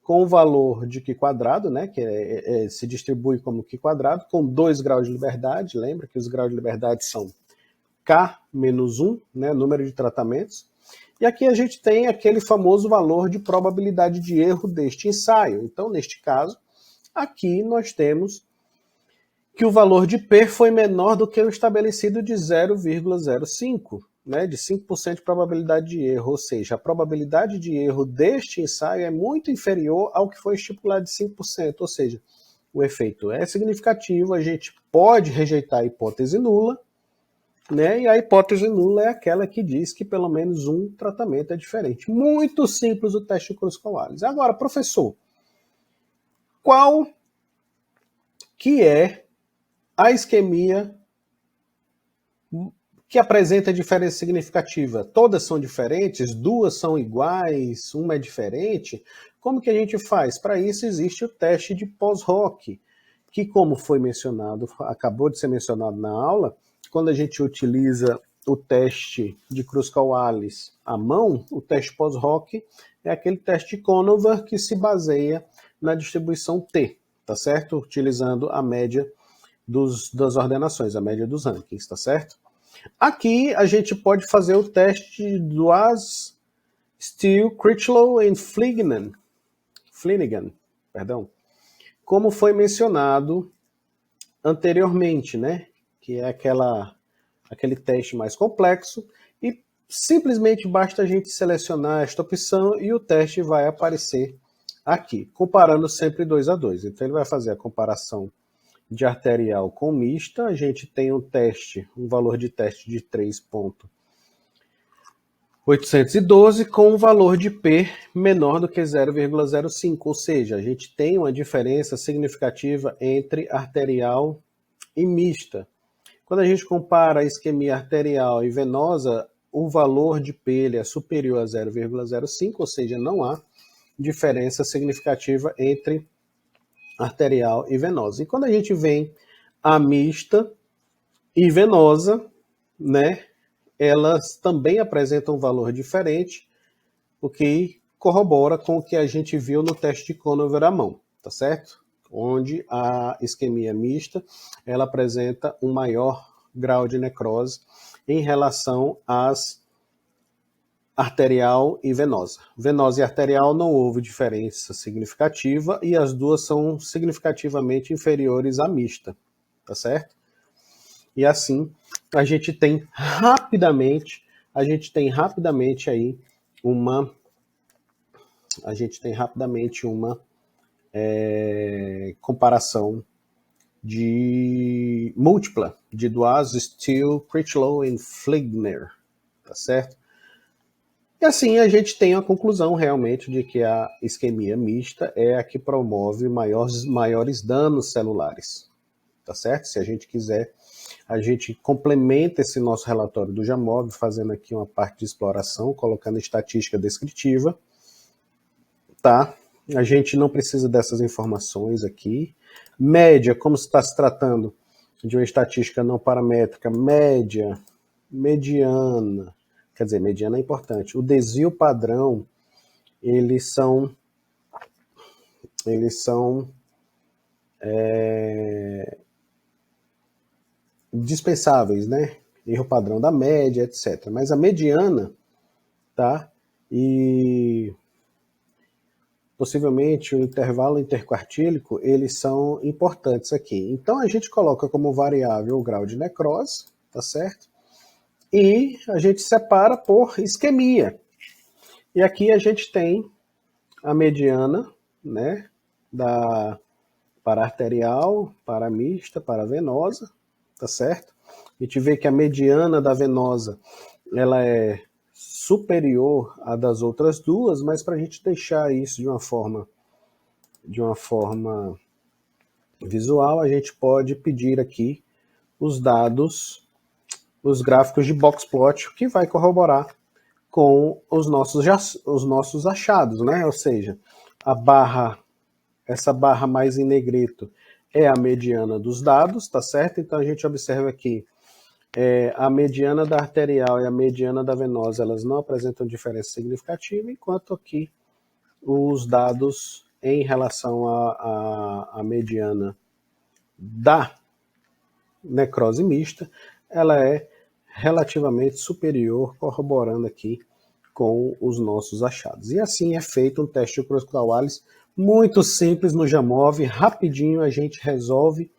com o valor de Q quadrado, né, que se distribui como Q quadrado, com 2 graus de liberdade. Lembra que os graus de liberdade são K menos 1, né, número de tratamentos. E aqui a gente tem aquele famoso valor de probabilidade de erro deste ensaio. Então, neste caso, aqui nós temos que o valor de P foi menor do que o estabelecido de 0,05, né, de 5% de probabilidade de erro, ou seja, a probabilidade de erro deste ensaio é muito inferior ao que foi estipulado de 5%, ou seja, o efeito é significativo, a gente pode rejeitar a hipótese nula, né, e a hipótese nula é aquela que diz que pelo menos um tratamento é diferente. Muito simples o teste de Cruz-Coalho. Agora, professor, qual que é a isquemia que apresenta diferença significativa? Todas são diferentes? Duas são iguais? Uma é diferente? Como que a gente faz? Para isso existe o teste de Poisson, que, como foi mencionado, acabou de ser mencionado na aula, quando a gente utiliza o teste de Cruz-Coalho à mão, o teste Poisson é aquele teste de Conover que se baseia na distribuição T, tá certo? Utilizando a média das ordenações, a média dos rankings, tá certo? Aqui a gente pode fazer o teste do As, Steele, Critchlow e Flanagan, como foi mencionado anteriormente, né? Que é aquele teste mais complexo, e simplesmente basta a gente selecionar esta opção e o teste vai aparecer aqui, comparando sempre 2 a 2. Então ele vai fazer a comparação de arterial com mista. A gente tem um valor de teste de 3,812 com um valor de P menor do que 0,05, ou seja, a gente tem uma diferença significativa entre arterial e mista. Quando a gente compara a isquemia arterial e venosa, o valor de P ele é superior a 0,05, ou seja, não há diferença significativa entre arterial e venosa. E quando a gente vem a mista e venosa, né, elas também apresentam um valor diferente, o que corrobora com o que a gente viu no teste de Conover à mão, tá certo? Onde a isquemia mista, ela apresenta um maior grau de necrose em relação às arterial e venosa. Venosa e arterial não houve diferença significativa e as duas são significativamente inferiores à mista, tá certo? E assim a gente tem rapidamente aí uma comparação de múltipla de Duas, Steele, Critchlow e Flanagan, tá certo? E assim a gente tem a conclusão realmente de que a isquemia mista é a que promove maiores danos celulares, tá certo? Se a gente quiser, a gente complementa esse nosso relatório do JAMOV, fazendo aqui uma parte de exploração, colocando estatística descritiva, tá? A gente não precisa dessas informações aqui. Média, como está se tratando de uma estatística não paramétrica, média, mediana, quer dizer, mediana é importante. O desvio padrão, eles são dispensáveis, né? Erro padrão da média, etc. Mas a mediana, tá? E possivelmente o intervalo interquartílico, eles são importantes aqui. Então a gente coloca como variável o grau de necrose, tá certo? E a gente separa por isquemia. E aqui a gente tem a mediana, né, para arterial, para mista, para venosa, tá certo? A gente vê que a mediana da venosa, ela é superior à das outras duas, mas para a gente deixar isso de uma forma visual, a gente pode pedir aqui os dados, os gráficos de boxplot, que vai corroborar com os nossos achados, né? Ou seja, essa barra mais em negrito é a mediana dos dados, tá certo? Então a gente observa aqui a mediana da arterial e a mediana da venosa, elas não apresentam diferença significativa, enquanto aqui os dados em relação à mediana da necrose mista, ela é relativamente superior, corroborando aqui com os nossos achados. E assim é feito um teste de Cruz-Coutts-Wallace muito simples no Jamov, rapidinho a gente resolve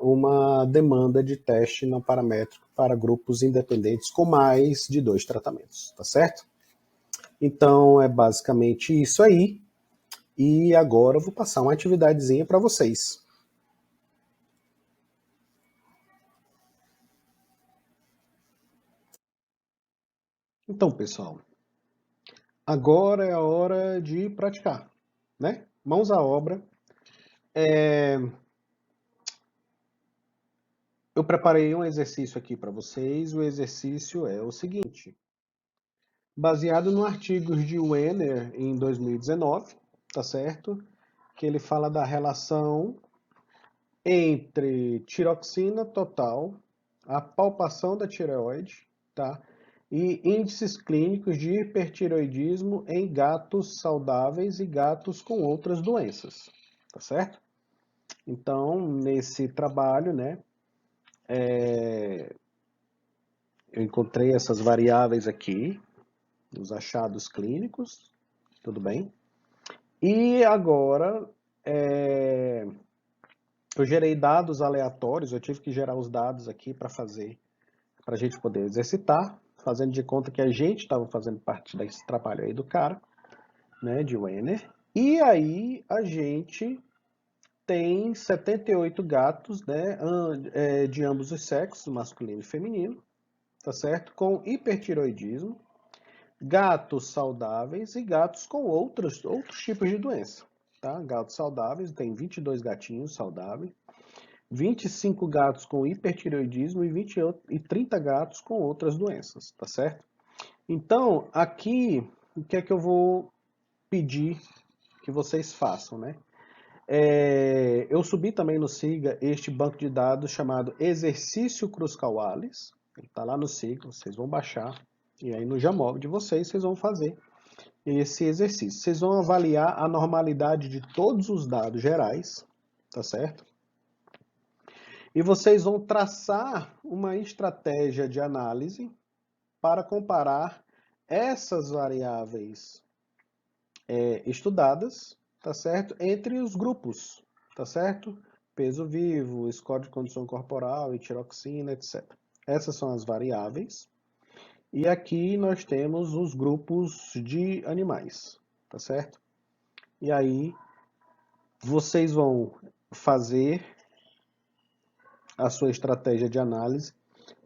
uma demanda de teste não paramétrico para grupos independentes com mais de 2 tratamentos, tá certo? Então é basicamente isso aí. E agora eu vou passar uma atividadezinha para vocês. Então, pessoal, agora é a hora de praticar, né? Mãos à obra. Eu preparei um exercício aqui para vocês. O exercício é o seguinte: baseado no artigo de Wenner em 2019, tá certo? Que ele fala da relação entre tiroxina total, a palpação da tireoide, tá? E índices clínicos de hipertireoidismo em gatos saudáveis e gatos com outras doenças, tá certo? Então, nesse trabalho, né, eu encontrei essas variáveis aqui, os achados clínicos, tudo bem? E agora, eu gerei dados aleatórios, eu tive que gerar os dados aqui para a gente poder exercitar, fazendo de conta que a gente estava fazendo parte desse trabalho aí do cara, né, de Wenner. E aí a gente tem 78 gatos, né, de ambos os sexos, masculino e feminino, tá certo? Com hipertiroidismo, gatos saudáveis e gatos com outros tipos de doença, tá? Gatos saudáveis, tem 22 gatinhos saudáveis, 25 gatos com hipertireoidismo e 30 gatos com outras doenças, tá certo? Então, aqui, o que é que eu vou pedir que vocês façam, né? Eu subi também no SIGA este banco de dados chamado Exercício Cruz-Coutts-Wallace. Ele está lá no SIGA, vocês vão baixar. E aí no Jamov de vocês, vocês vão fazer esse exercício. Vocês vão avaliar a normalidade de todos os dados gerais, tá certo? E vocês vão traçar uma estratégia de análise para comparar essas variáveis estudadas, tá certo? Entre os grupos, tá certo? Peso vivo, score de condição corporal e tiroxina, etc. Essas são as variáveis. E aqui nós temos os grupos de animais, tá certo? E aí vocês vão fazer a sua estratégia de análise,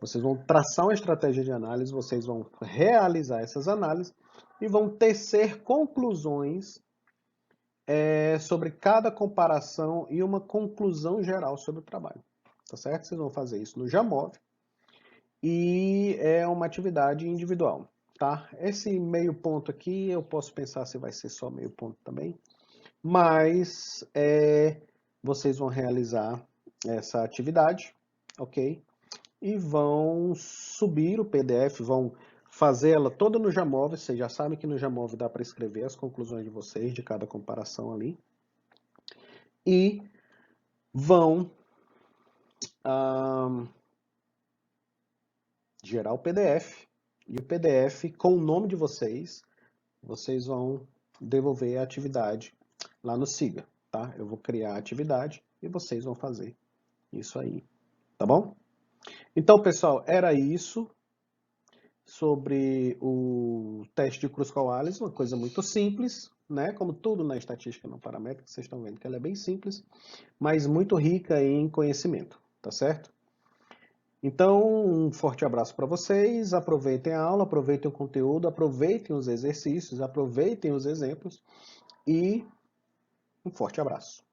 vocês vão traçar uma estratégia de análise, vocês vão realizar essas análises e vão tecer conclusões sobre cada comparação e uma conclusão geral sobre o trabalho, tá certo? Vocês vão fazer isso no Jamov e é uma atividade individual, tá? Esse meio ponto aqui eu posso pensar se vai ser só meio ponto também, mas vocês vão realizar essa atividade, ok? E vão subir o PDF, vão fazê-la toda no Jamov. Vocês já sabem que no Jamov dá para escrever as conclusões de vocês de cada comparação ali. E vão gerar o PDF. E o PDF, com o nome de vocês, vocês vão devolver a atividade lá no SIGA, tá? Eu vou criar a atividade e vocês vão fazer isso aí, tá bom? Então, pessoal, era isso sobre o teste de Cruz-Coutts, uma coisa muito simples, né? Como tudo na estatística não paramétrica, vocês estão vendo que ela é bem simples, mas muito rica em conhecimento, tá certo? Então, um forte abraço para vocês, aproveitem a aula, aproveitem o conteúdo, aproveitem os exercícios, aproveitem os exemplos e um forte abraço.